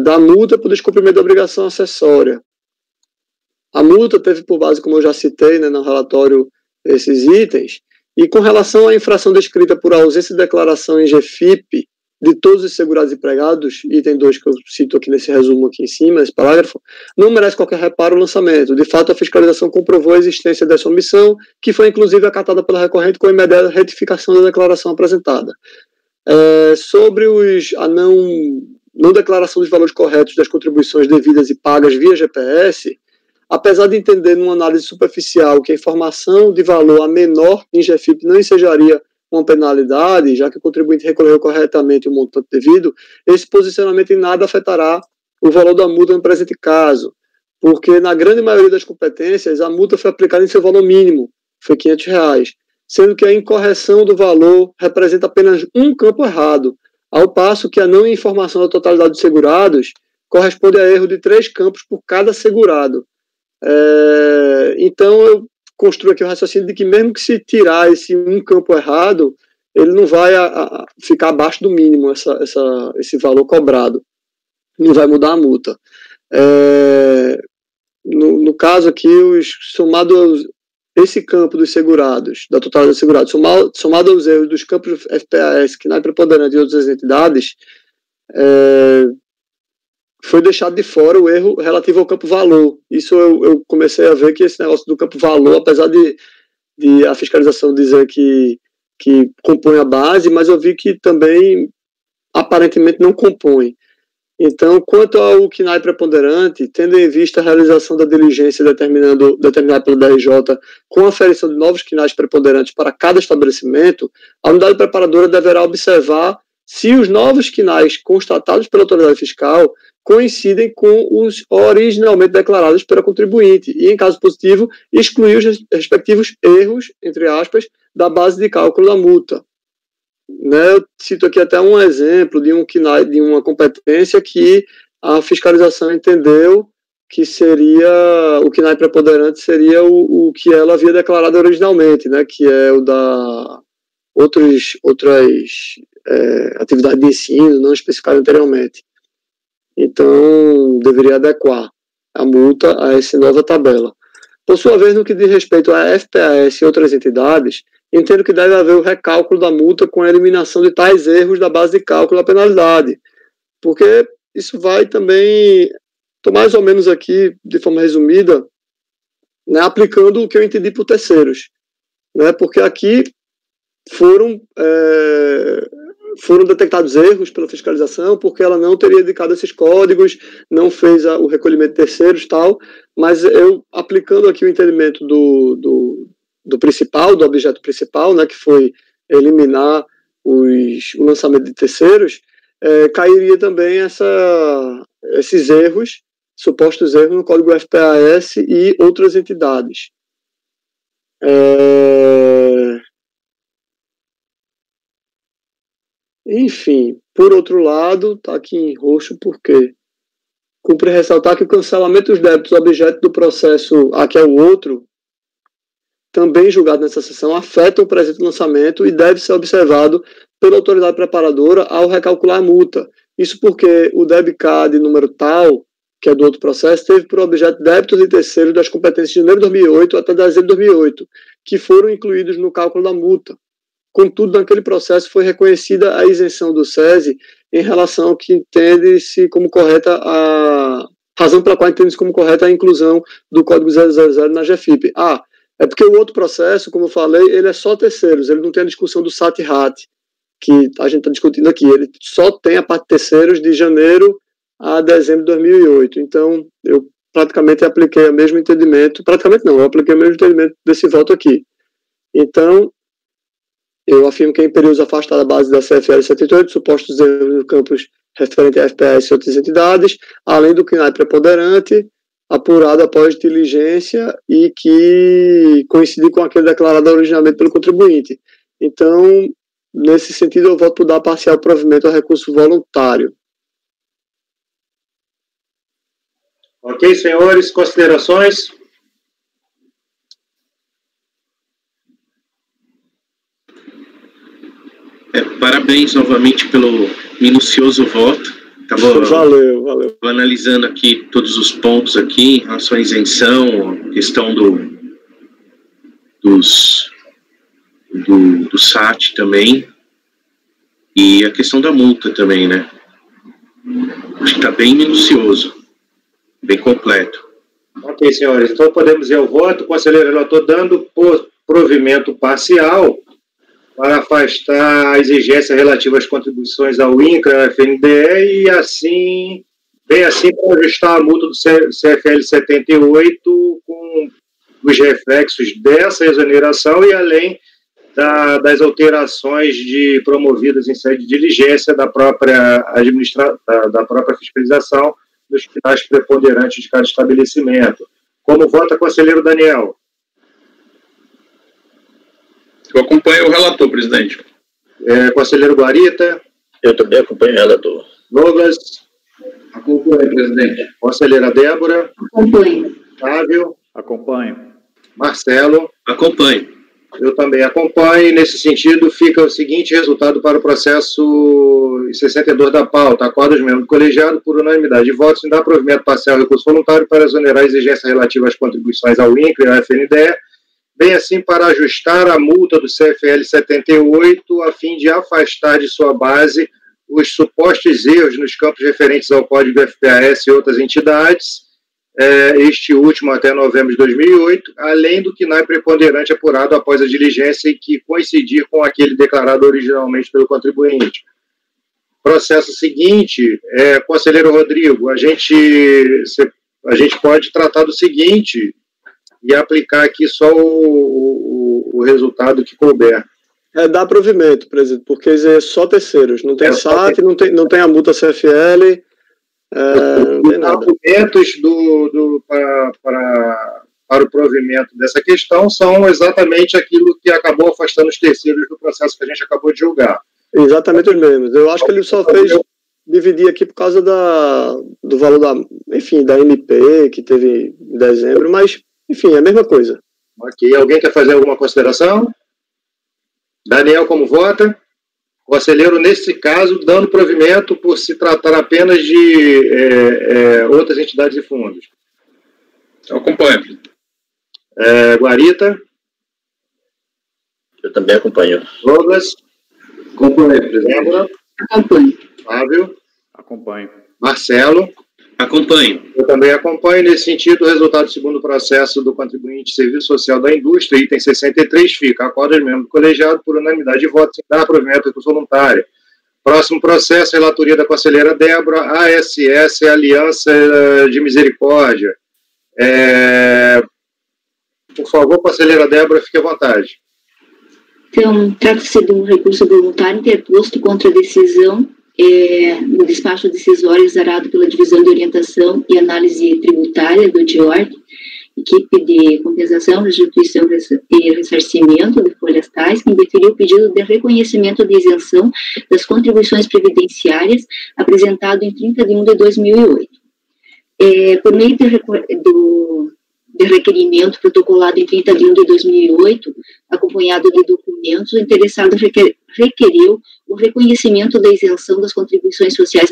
Da multa por descumprimento da obrigação acessória. A multa teve por base, como eu já citei, né, no relatório, esses itens, e com relação à infração descrita por ausência de declaração em GFIP de todos os segurados empregados, item 2 que eu cito aqui nesse resumo aqui em cima, nesse parágrafo, não merece qualquer reparo o lançamento. De fato, a fiscalização comprovou a existência dessa omissão, que foi inclusive acatada pela recorrente com a imediata retificação da declaração apresentada. Sobre a não declaração dos valores corretos das contribuições devidas e pagas via GPS, apesar de entender numa análise superficial que a informação de valor a menor em GFIP não ensejaria uma penalidade, já que o contribuinte recolheu corretamente o montante devido, esse posicionamento em nada afetará o valor da multa no presente caso, porque na grande maioria das competências a multa foi aplicada em seu valor mínimo, foi R$500, sendo que a incorreção do valor representa apenas um campo errado, ao passo que a não informação da totalidade dos segurados corresponde a erro de 3 campos por cada segurado. Então, eu construo aqui o raciocínio de que mesmo que se tirar esse um campo errado, ele não vai ficar abaixo do mínimo, esse valor cobrado. Não vai mudar a multa. No caso aqui, somado esse campo dos segurados, da totalidade dos segurados, somado aos erros dos campos FPAS, KNAI preponderante e outras entidades, foi deixado de fora o erro relativo ao campo valor. Isso eu comecei a ver que esse negócio do campo valor, apesar de a fiscalização dizer que compõe a base, mas eu vi que também aparentemente não compõe. Então, quanto ao KNAI preponderante, tendo em vista a realização da diligência determinada pelo DRJ com a aferição de novos KNAIs preponderantes para cada estabelecimento, a unidade preparadora deverá observar se os novos KNAIs constatados pela autoridade fiscal coincidem com os originalmente declarados pela contribuinte e, em caso positivo, excluir os respectivos erros, entre aspas, da base de cálculo da multa. Eu cito aqui até um exemplo de um KNAI, de uma competência que a fiscalização entendeu que seria, o KNAI preponderante seria o que ela havia declarado originalmente, né, que é o da outras atividades de ensino não especificadas anteriormente. Então, deveria adequar a multa a essa nova tabela. Por sua vez, no que diz respeito à FPAS e outras entidades, entendo que deve haver o recálculo da multa com a eliminação de tais erros da base de cálculo da penalidade, porque isso vai também, estou mais ou menos aqui, de forma resumida, né, aplicando o que eu entendi por terceiros, né, porque aqui foram detectados erros pela fiscalização, porque ela não teria indicado esses códigos, não fez o recolhimento de terceiros e tal, mas eu, aplicando aqui o entendimento do principal, do objeto principal, né, que foi eliminar o lançamento de terceiros, cairia também esses erros, supostos erros no código FPAS e outras entidades. Enfim, por outro lado, está aqui em roxo porque cumpre ressaltar que o cancelamento dos débitos objeto do processo, aqui é o outro, também julgado nessa sessão, afeta o presente lançamento e deve ser observado pela autoridade preparadora ao recalcular a multa. Isso porque o debcad número tal, que é do outro processo, teve por objeto débitos de terceiros das competências de janeiro de 2008 até dezembro de 2008, que foram incluídos no cálculo da multa. Contudo, naquele processo foi reconhecida a isenção do SESI em relação ao que entende-se como correta a razão pela qual entende-se como correta a inclusão do Código 000 na GFIP. É porque o outro processo, como eu falei, ele é só terceiros, ele não tem a discussão do SAT-RAT, que a gente está discutindo aqui, ele só tem a parte terceiros de janeiro a dezembro de 2008. Então, eu praticamente apliquei o mesmo entendimento, eu apliquei o mesmo entendimento desse voto aqui. Então, eu afirmo que em períodos afastados da base da CFL 78, supostos erros no campus referente a FPS e outras entidades, além do CNAE preponderante, apurado após diligência e que coincidir com aquele declarado originalmente pelo contribuinte. Então, nesse sentido, eu voto por dar parcial provimento ao recurso voluntário. Ok, senhores, considerações? Parabéns novamente pelo minucioso voto. Valeu. Analisando aqui todos os pontos aqui, em relação à isenção, a questão do SAT também, e a questão da multa também, né? Acho que está bem minucioso, bem completo. Ok, senhores, então podemos ir ao voto. O conselheiro relator dando provimento parcial para afastar a exigência relativa às contribuições ao INCRA, ao FNDE, e assim, bem assim, para ajustar a multa do CFL 78 com os reflexos dessa exoneração e além das alterações promovidas em sede de diligência da própria da própria fiscalização dos finais preponderantes de cada estabelecimento. Como vota, conselheiro Daniel? Eu acompanho o relator, presidente. Conselheiro Guarita? Eu também acompanho o relator. Douglas? Acompanho, presidente. Conselheira Débora? Acompanho. Flávio? Acompanho. Marcelo? Acompanho. Eu também acompanho. Nesse sentido, fica o seguinte resultado para o processo 62 da pauta. Acordo os membros do colegiado, por unanimidade de votos, em dar provimento parcial ao recurso voluntário para exonerar a exigência relativa às contribuições ao INCRA e ao FNDE, bem assim para ajustar a multa do CFL 78, a fim de afastar de sua base os supostos erros nos campos referentes ao Código FPAS e outras entidades, este último até novembro de 2008, além do CNAE preponderante apurado após a diligência e que coincidir com aquele declarado originalmente pelo contribuinte. Processo seguinte, conselheiro Rodrigo, a gente pode tratar do seguinte e aplicar aqui só o resultado que couber. Dá provimento, presidente, porque é só terceiros, não tem SAT, não tem a multa CFL, não tem nada. Os argumentos para o provimento dessa questão são exatamente aquilo que acabou afastando os terceiros do processo que a gente acabou de julgar. Exatamente os mesmos. Eu acho que ele só fez dividir aqui por causa do valor da MP que teve em dezembro, mas enfim, é a mesma coisa. Ok. Alguém quer fazer alguma consideração? Daniel, como vota? Conselheiro, nesse caso, dando provimento por se tratar apenas de outras entidades e fundos. Eu acompanho. Guarita? Eu também acompanho. Douglas? Acompanho. Débora? Acompanho. Flávio? Acompanho. Marcelo? Acompanho. Eu também acompanho. Nesse sentido, o resultado do segundo processo do contribuinte Serviço Social da Indústria, item 63, fica. Acordo os membros do colegiado por unanimidade de votos em dar provimento ao recurso voluntário. Próximo processo, relatoria da conselheira Débora, ASS, Aliança de Misericórdia. Por favor, conselheira Débora, fique à vontade. Então, trata-se de um recurso voluntário interposto contra a decisão no despacho decisório exarado pela Divisão de Orientação e Análise Tributária do DIORT, equipe de compensação, restituição e ressarcimento de florestais, que indeferiu o pedido de reconhecimento de isenção das contribuições previdenciárias apresentado em 30 de 1 de 2008. Por meio de requerimento protocolado em 30 de 1 de 2008, acompanhado de documentos, o interessado requeriu o reconhecimento da isenção das contribuições sociais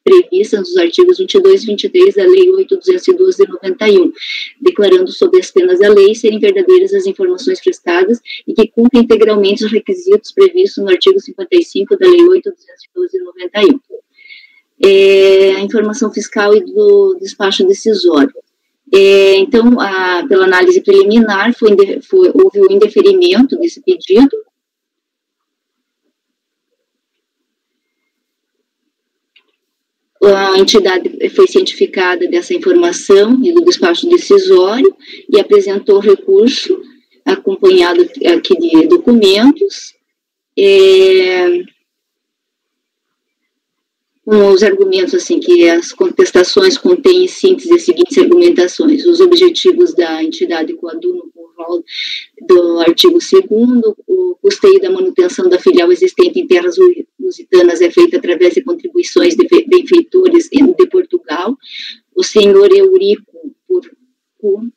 previstas nos artigos 22 e 23 da Lei 8.212 de 91, declarando sob as penas da lei serem verdadeiras as informações prestadas e que cumprem integralmente os requisitos previstos no artigo 55 da Lei 8.212 de 91. A informação fiscal e do despacho decisório. Então, pela análise preliminar, houve o indeferimento desse pedido. A entidade foi cientificada dessa informação e do despacho decisório e apresentou recurso acompanhado aqui de documentos, com os argumentos, assim, que as contestações contêm em síntese as seguintes argumentações: os objetivos da entidade coadunam com o rol do artigo 2º, o custeio da manutenção da filial existente em terras lusitanas é feito através de contribuições de benfeitores de Portugal, o senhor Eurico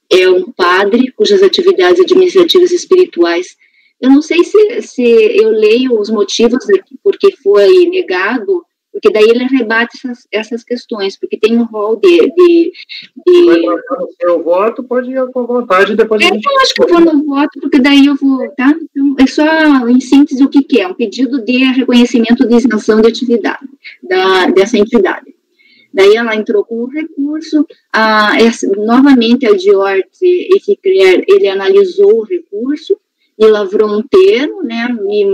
é um padre cujas atividades administrativas e espirituais, eu não sei se eu leio os motivos porque foi negado, porque daí ele rebate essas questões, porque tem um rol de... Vai colocar no seu voto, pode ir com vontade, depois... Eu acho que eu vou no voto, porque daí eu vou, tá? Então, é só, em síntese, o que é? Um pedido de reconhecimento de isenção de atividade dessa entidade. Daí ela entrou com o recurso, novamente a Diort ele analisou o recurso, e lavrou um termo, né, e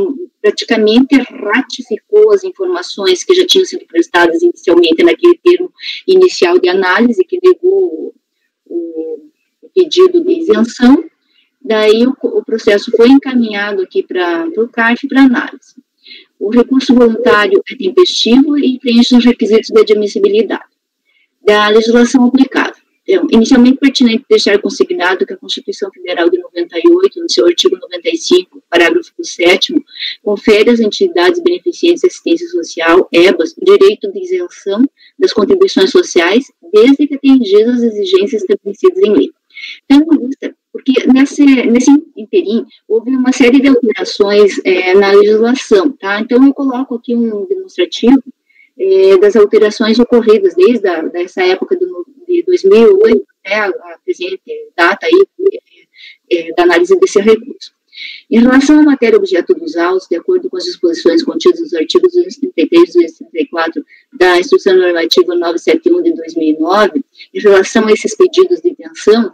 praticamente ratificou as informações que já tinham sido prestadas inicialmente naquele termo inicial de análise, que negou o pedido de isenção. Daí o processo foi encaminhado aqui para o CARF para análise. O recurso voluntário é tempestivo e preenche os requisitos de admissibilidade da legislação aplicável. Então, inicialmente pertinente deixar consignado que a Constituição Federal de 98, no seu artigo 95, parágrafo 7º, confere às entidades beneficentes de assistência social, EBAS, o direito de isenção das contribuições sociais, desde que atendidas as exigências estabelecidas em lei. Então, porque nesse interim houve uma série de alterações na legislação, tá? Então, eu coloco aqui um demonstrativo das alterações ocorridas desde essa época de 2008 até a presente data aí, da análise desse recurso. Em relação à matéria objeto dos autos, de acordo com as disposições contidas nos artigos 233 e 234 da Instrução Normativa 971 de 2009, em relação a esses pedidos de isenção,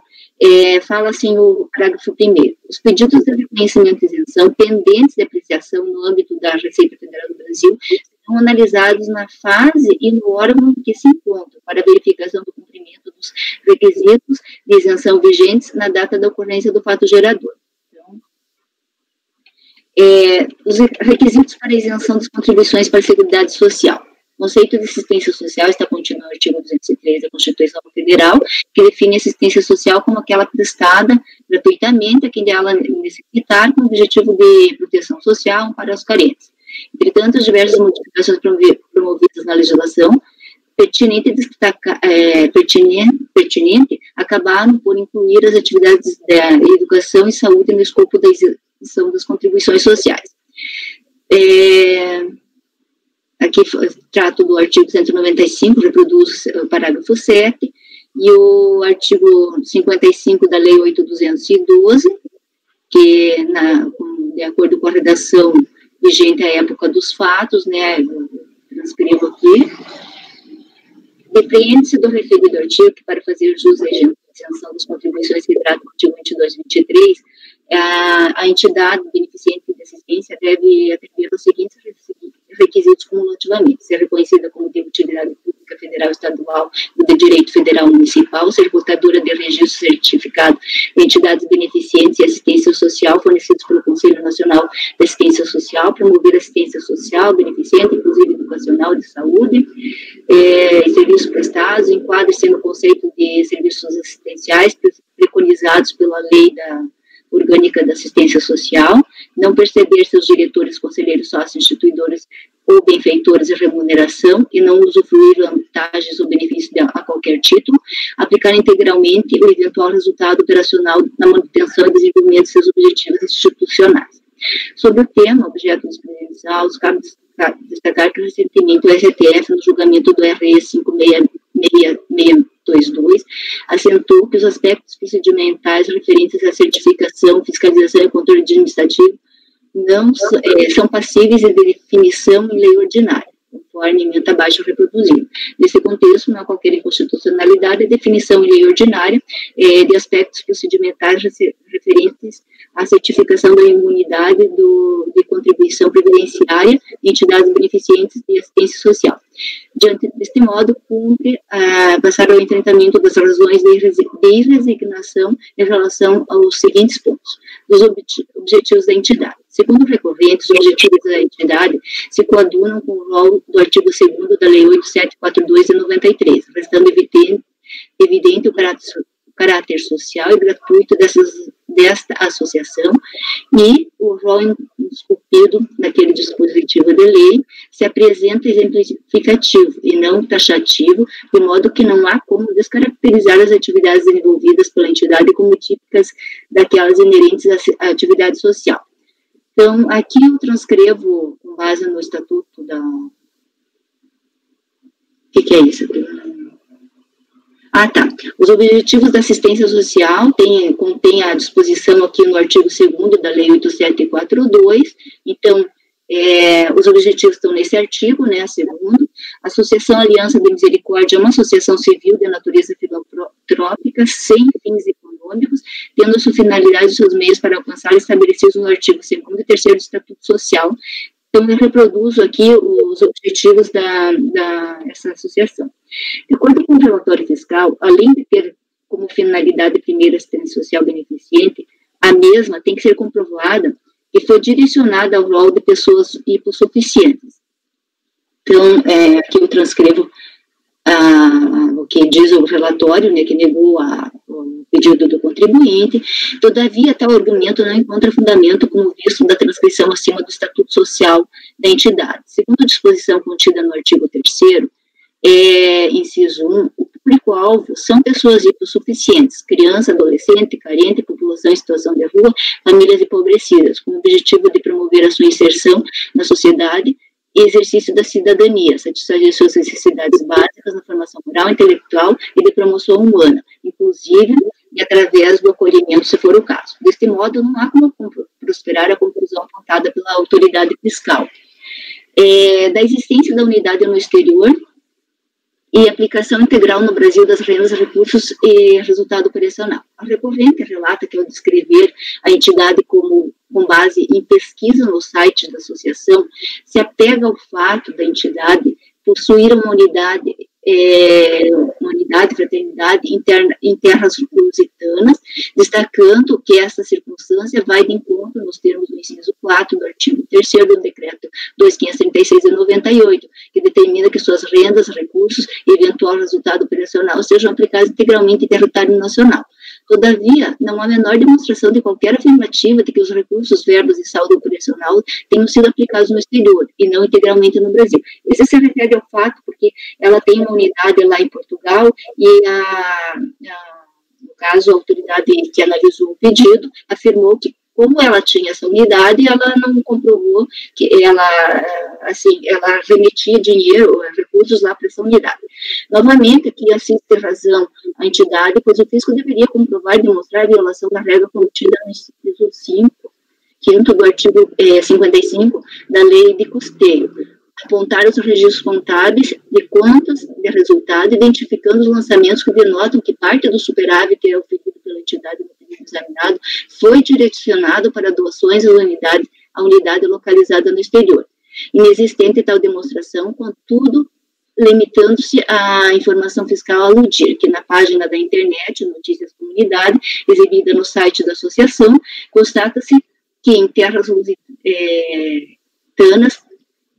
fala assim o parágrafo 1º: os pedidos de reconhecimento de isenção pendentes de apreciação no âmbito da Receita Federal do Brasil são analisados na fase e no órgão que se encontram para a verificação do cumprimento dos requisitos de isenção vigentes na data da ocorrência do fato gerador. Então, os requisitos para a isenção das contribuições para a Seguridade Social. O conceito de assistência social está contido no artigo 203 da Constituição Federal, que define assistência social como aquela prestada gratuitamente a quem dela necessitar, com o objetivo de proteção social para os carentes. Entretanto, as diversas modificações promovidas na legislação pertinente acabaram por incluir as atividades da educação e saúde no escopo da isenção das contribuições sociais. Aqui trato do artigo 195, reproduz o parágrafo 7, e o artigo 55 da Lei 8.212, que, de acordo com a redação vigente à época dos fatos, né, transcrevo aqui, depreende-se do referido artigo que, para fazer jus à isenção das contribuições que trata o artigo 22 e 23, a entidade beneficiente de assistência deve atender aos seguintes requisitos cumulativamente: ser reconhecida como de utilidade pública federal, estadual ou de direito federal municipal, ser portadora de registro certificado de entidades beneficentes e assistência social fornecidos pelo Conselho Nacional de Assistência Social, promover assistência social beneficente, inclusive educacional, de saúde, serviços prestados, enquadre-se no conceito de serviços assistenciais preconizados pela lei orgânica da assistência social, não perceber seus diretores, conselheiros, sócios, instituidores ou benfeitores de remuneração e não usufruir vantagens ou benefícios a qualquer título, aplicar integralmente o eventual resultado operacional na manutenção e desenvolvimento de seus objetivos institucionais. Sobre o tema, objeto dos presentes autos, cabe destacar que recentemente o STF, no julgamento do RE 56622, assentou que os aspectos procedimentais referentes à certificação, fiscalização e controle administrativo não são passíveis de definição em lei ordinária, conforme emenda abaixo reproduzida. Nesse contexto, não há qualquer inconstitucionalidade, definição em lei ordinária de aspectos procedimentais referentes à certificação da imunidade de contribuição previdenciária de entidades beneficentes de assistência social. Diante deste modo, cumpre passar ao enfrentamento das razões de resignação em relação aos seguintes pontos: dos objetivos da entidade. Segundo o recorrente, os objetivos da entidade se coadunam com o rol do artigo 2º da Lei 8742 de 93, restando evidente o caráter social e gratuito desta associação, e o rol esculpido naquele dispositivo de lei se apresenta exemplificativo e não taxativo, de modo que não há como descaracterizar as atividades desenvolvidas pela entidade como típicas daquelas inerentes à atividade social. Então, aqui eu transcrevo com base no estatuto da... O que é isso? Tá. Os objetivos da assistência social contém a disposição aqui no artigo 2º da Lei 8742, então, os objetivos estão nesse artigo, né, segundo. A Associação Aliança de Misericórdia é uma associação civil de natureza filantrópica, sem fins econômicos, tendo sua finalidade e seus meios para alcançar estabelecidos no artigo 2º e 3º do Estatuto Social. Então, eu reproduzo aqui os objetivos dessa associação. De acordo com o relatório fiscal, além de ter como finalidade primeira assistência social beneficente, a mesma tem que ser comprovada e foi direcionada ao rol de pessoas hipossuficientes. Então, aqui eu transcrevo o que diz o relatório, né, que negou o pedido do contribuinte. Todavia, tal argumento não encontra fundamento como visto da transcrição acima do Estatuto Social da entidade. Segundo a disposição contida no artigo 3º, inciso 1, o público-alvo são pessoas hipossuficientes, criança, adolescente, carente, população em situação de rua, famílias empobrecidas, com o objetivo de promover a sua inserção na sociedade e exercício da cidadania, satisfazer suas necessidades básicas na formação moral, intelectual e de promoção humana, inclusive e através do acolhimento, se for o caso. Deste modo, não há como prosperar a conclusão apontada pela autoridade fiscal. Da existência da unidade no exterior e aplicação integral no Brasil das rendas, recursos e resultado operacional. A recorrente relata que, ao descrever a entidade com base em pesquisa no site da associação, se apega ao fato da entidade possuir uma unidade, fraternidade em terras lusitanas, destacando que essa circunstância vai de encontro nos termos do inciso 4 do artigo 3º do decreto 2536 de 98, que determina que suas rendas, recursos e eventual resultado operacional sejam aplicados integralmente em território nacional. Todavia, não há a menor demonstração de qualquer afirmativa de que os recursos, verbos e saldo operacional tenham sido aplicados no exterior e não integralmente no Brasil. Isso se refere ao fato porque ela tem uma unidade lá em Portugal e, no caso, a autoridade que analisou o pedido afirmou que, como ela tinha essa unidade, ela não comprovou que ela remetia dinheiro, recursos lá para essa unidade. Novamente, aqui assim tem razão a entidade, pois o fisco deveria comprovar e demonstrar a violação da regra contida no inciso 5º do artigo 55 da Lei de Custeio, apontar os registros contábeis de contas de resultado, identificando os lançamentos que denotam que parte do superávit oferido pela entidade no período examinado foi direcionado para doações à unidade localizada no exterior. Inexistente tal demonstração, contudo, limitando-se à informação fiscal a aludir, que na página da internet, Notícias Comunidade, exibida no site da associação, constata-se que em terras lusitanas,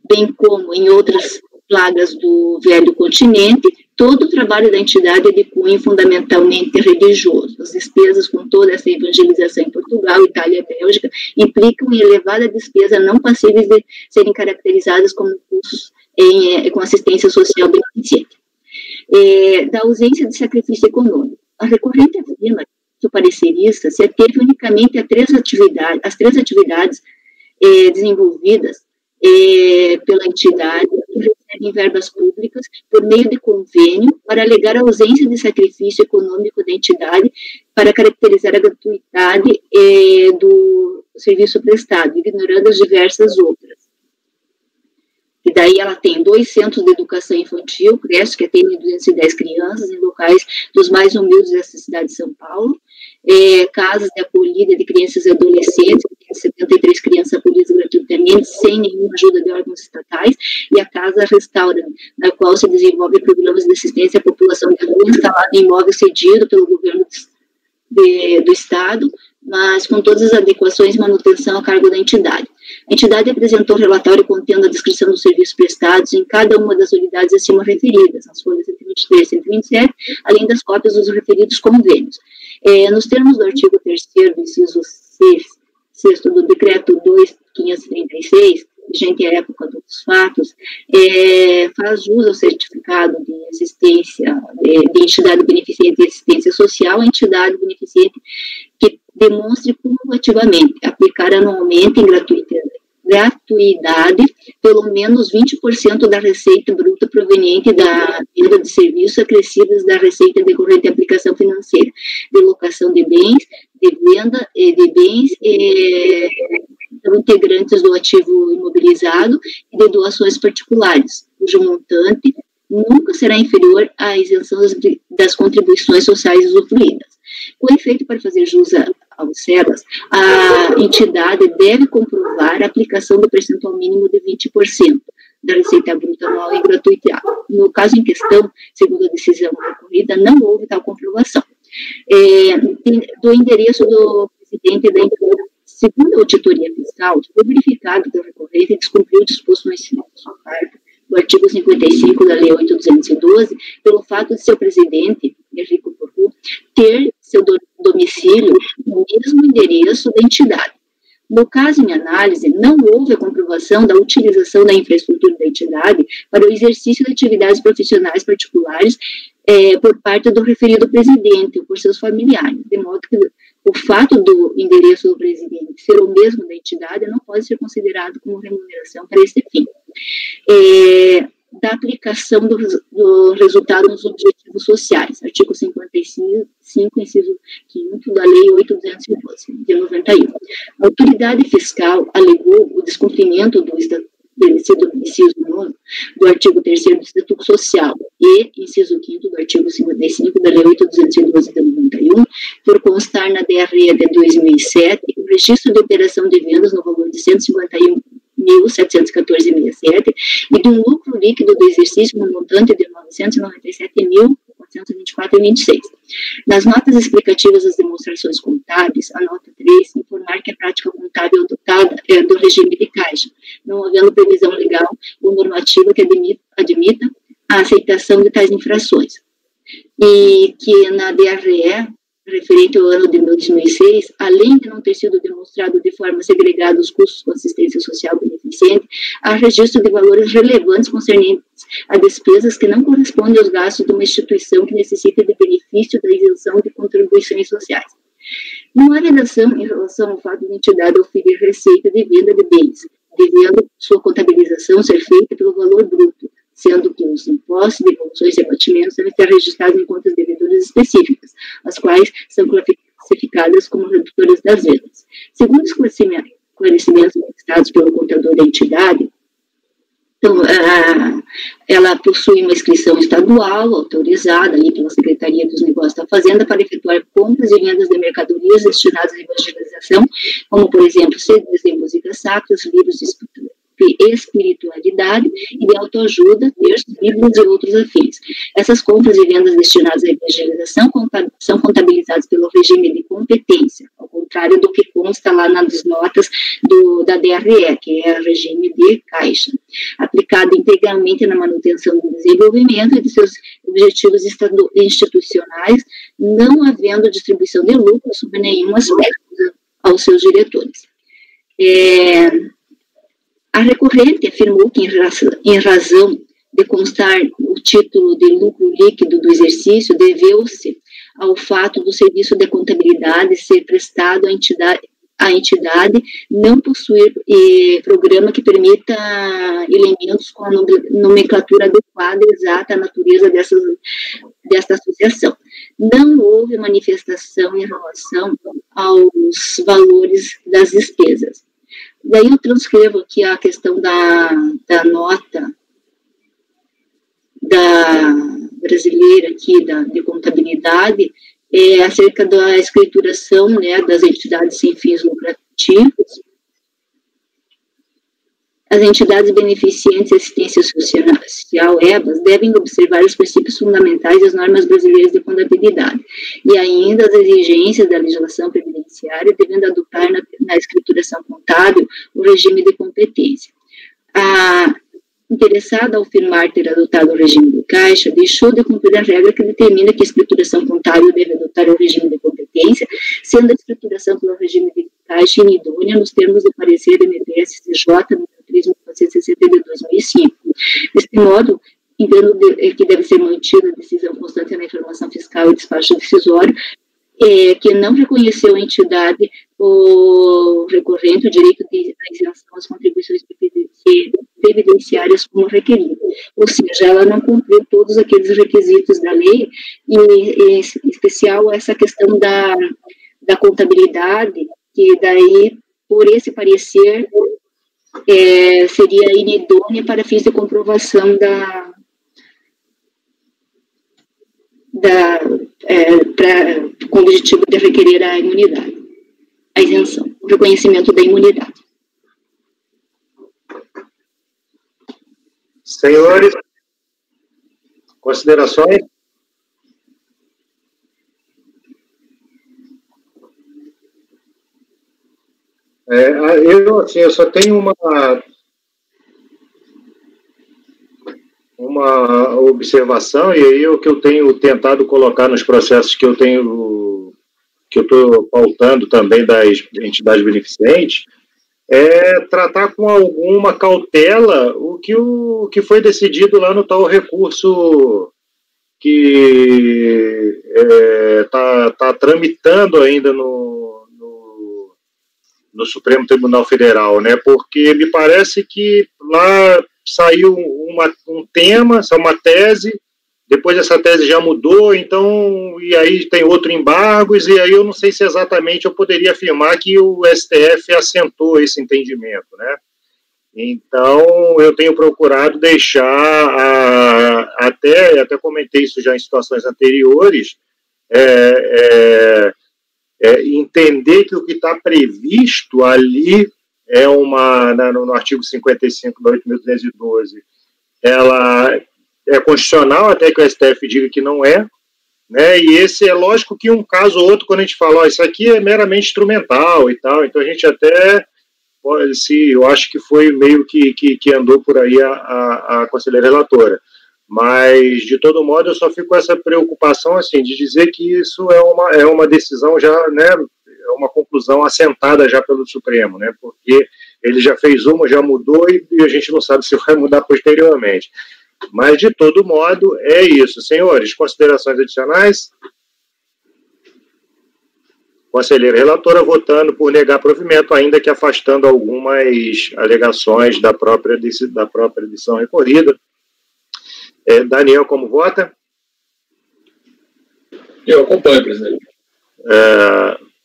bem como em outras plagas do velho continente, Todo o trabalho da entidade é de cunho fundamentalmente religioso. As despesas com toda essa evangelização em Portugal, Itália e Bélgica implicam em elevada despesa não passíveis de serem caracterizadas como custos com assistência social beneficente. Da ausência de sacrifício econômico. A recorrente afirma que o parecerista se ateve unicamente às três atividades desenvolvidas pela entidade que recebem verbas públicas por meio de convênio para alegar a ausência de sacrifício econômico da entidade para caracterizar a gratuidade do serviço prestado, ignorando as diversas outras. E daí ela tem 2 centros de educação infantil, creche, que atendem 210 crianças em locais dos mais humildes dessa cidade de São Paulo, casas de acolhida de crianças e adolescentes, que tem 73 crianças acolhidas gratuitamente, sem nenhuma ajuda de órgãos estatais, e a Casa Restaura, na qual se desenvolve programas de assistência à população de rua, instalada em imóvel cedido pelo governo do Estado, mas com todas as adequações e manutenção a cargo da entidade. A entidade apresentou um relatório contendo a descrição dos serviços prestados em cada uma das unidades acima referidas, nas folhas 123 e 127, além das cópias dos referidos convênios. Nos termos do artigo 3º, inciso 6 do decreto 2.536, vigente à época dos fatos, faz jus ao certificado de assistência, de entidade beneficente de assistência social, a entidade beneficente que demonstre cumulativamente aplicar anualmente em gratuidade pelo menos 20% da receita bruta proveniente da venda de serviços acrescidas da receita decorrente de aplicação financeira, de locação de bens, de venda de bens integrantes do ativo imobilizado e de doações particulares, cujo montante nunca será inferior à isenção das contribuições sociais usufruídas. Com efeito, para fazer jus aos CELAS, a entidade deve comprovar a aplicação do percentual mínimo de 20% da receita bruta anual em gratuidade. No caso em questão, segundo a decisão recorrida, não houve tal comprovação. Do endereço do presidente da entidade, segundo a auditoria fiscal, foi verificado que o recorrente descumpriu o disposto no inciso do artigo 55 da Lei 8.212, pelo fato de seu presidente, Henrique Porru, ter seu domicílio no mesmo endereço da entidade. No caso em análise, não houve a comprovação da utilização da infraestrutura da entidade para o exercício de atividades profissionais particulares por parte do referido presidente ou por seus familiares, de modo que o fato do endereço do presidente ser o mesmo da entidade não pode ser considerado como remuneração para esse fim. Da aplicação do resultado nos objetivos sociais, artigo 55, inciso 5º da Lei 8.212, de 91. A autoridade fiscal alegou o descumprimento do inciso 9 do artigo 3º do Estatuto Social e inciso 5º do artigo 55 da Lei 8.212 de 91, por constar na DRE de 2007 o registro de operação de vendas no valor de 151.714,67 e de um lucro líquido do exercício no montante de 997.424,26. Nas notas explicativas das demonstrações contábeis, a nota 3, informar que a prática contábil adotada é do regime de caixa, não havendo previsão legal ou normativa que admita a aceitação de tais infrações. E que na DRE, referente ao ano de 2006, além de não ter sido demonstrado de forma segregada os custos com assistência social beneficente, há registro de valores relevantes concernentes a despesas que não correspondem aos gastos de uma instituição que necessita de benefício da isenção de contribuições sociais. Não há vedação em relação ao fato da entidade oferir receita de venda de bens, devendo sua contabilização ser feita pelo valor bruto, sendo que os impostos, devoluções e abatimentos devem ser registrados em contas devedoras específicas, as quais são classificadas como redutoras das vendas. Segundo os esclarecimentos prestados pelo contador da entidade, então, ela possui uma inscrição estadual, autorizada ali pela Secretaria dos Negócios da Fazenda para efetuar compras e vendas de mercadorias destinadas à evangelização, como, por exemplo, CDs de música sacra, livros de espiritualidade e de autoajuda, textos, livros e outros afins. Essas compras e vendas destinadas à evangelização são contabilizadas pelo regime de competência, ao contrário contrário do que consta lá nas notas da DRE, que é o regime de caixa, aplicado integralmente na manutenção do desenvolvimento e de seus objetivos institucionais, não havendo distribuição de lucro sob nenhum aspecto aos seus diretores. A recorrente afirmou que, em razão de constar o título de lucro líquido do exercício, deveu-se ao fato do serviço de contabilidade ser prestado à entidade não possuir programa que permita elementos com a nomenclatura adequada e exata à natureza desta associação. Não houve manifestação em relação aos valores das despesas. Daí eu transcrevo aqui a questão da nota da brasileira aqui de contabilidade, acerca da escrituração, né, das entidades sem fins lucrativos. As entidades beneficentes de assistência social, EBAS, devem observar os princípios fundamentais das normas brasileiras de contabilidade e ainda as exigências da legislação previdenciária, devendo adotar na escrituração contábil o regime de competência. A interessada ao afirmar ter adotado o regime de caixa, deixou de cumprir a regra que determina que a escrituração contábil deve adotar o regime de competência, sendo a escrituração pelo regime de caixa inidônea nos termos do parecer do MPSCJ no 3.460 de 2005. Deste modo, entendo que deve ser mantida a decisão constante na informação fiscal e despacho decisório, que não reconheceu a entidade o recorrente o direito de isenção às contribuições previdenciárias como requerido. Ou seja, ela não cumpriu todos aqueles requisitos da lei, e em especial essa questão da contabilidade, que daí, por esse parecer, seria inidônea para fins de comprovação com o objetivo de requerer a imunidade, a isenção, o reconhecimento da imunidade. Senhores, considerações? Eu só tenho uma observação, e aí o que eu tenho tentado colocar nos processos que eu estou pautando também das entidades beneficentes, é tratar com alguma cautela o que foi decidido lá no tal recurso que está tramitando ainda no Supremo Tribunal Federal, né? Porque me parece que lá saiu um tema, uma tese, depois essa tese já mudou, então, e aí tem outro embargos, e aí eu não sei se exatamente eu poderia afirmar que o STF assentou esse entendimento, né? Então, eu tenho procurado deixar, até comentei isso já em situações anteriores, entender que o que está previsto ali no artigo 55 da 8.212, ela é constitucional, até que o STF diga que não é, né? E esse é lógico que um caso ou outro, quando a gente fala, isso aqui é meramente instrumental e tal, então a gente até, eu acho que foi meio que andou por aí a conselheira relatora. Mas, de todo modo, eu só fico com essa preocupação, assim, de dizer que isso é uma decisão já, né, é uma conclusão assentada já pelo Supremo, né, porque ele já fez uma, já mudou, e a gente não sabe se vai mudar posteriormente. Mas, de todo modo, é isso. Senhores, considerações adicionais? Conselheira relatora votando por negar provimento, ainda que afastando algumas alegações da própria decisão recorrida. Daniel, como vota? Eu acompanho, presidente.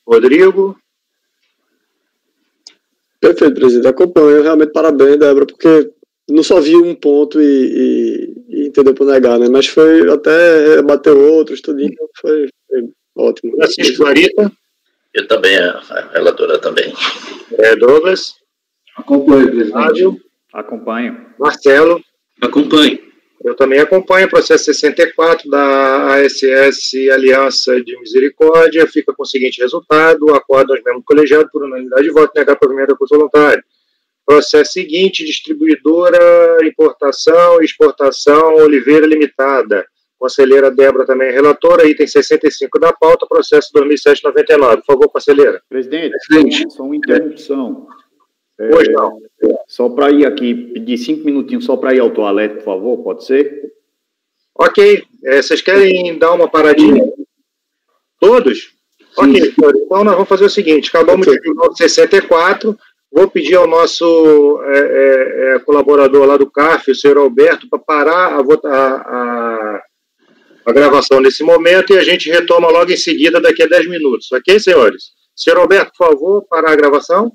Rodrigo? Perfeito, presidente. Acompanho. Realmente, parabéns, Débora, porque não só vi um ponto e entendeu por negar, né? Mas foi até bateu outros, tudinho, foi ótimo. Francisco Marita? Eu também, a relatora também. Douglas? Acompanho, presidente. Flávio? Acompanho. Marcelo? Acompanho. Eu também acompanho o processo 64 da ASS Aliança de Misericórdia, fica com o seguinte resultado: acordo aos membros colegiados por unanimidade de voto negar provimento do recurso voluntário. Processo seguinte, distribuidora, importação e exportação, Oliveira Limitada. Conselheira Débora também é relatora, item 65 da pauta, processo 2007-99. Por favor, conselheira. Presidente, só uma interrupção. Pois não. Só para ir aqui, pedir 5 minutinhos só para ir ao toalete, por favor, pode ser? Ok. Vocês querem dar uma paradinha? Todos? Sim. Ok, então nós vamos fazer o seguinte, acabamos de o 64, vou pedir ao nosso colaborador lá do CARF, o senhor Alberto, para parar a gravação nesse momento e a gente retoma logo em seguida daqui a 10 minutos. Ok, senhores? Senhor Alberto, por favor, parar a gravação.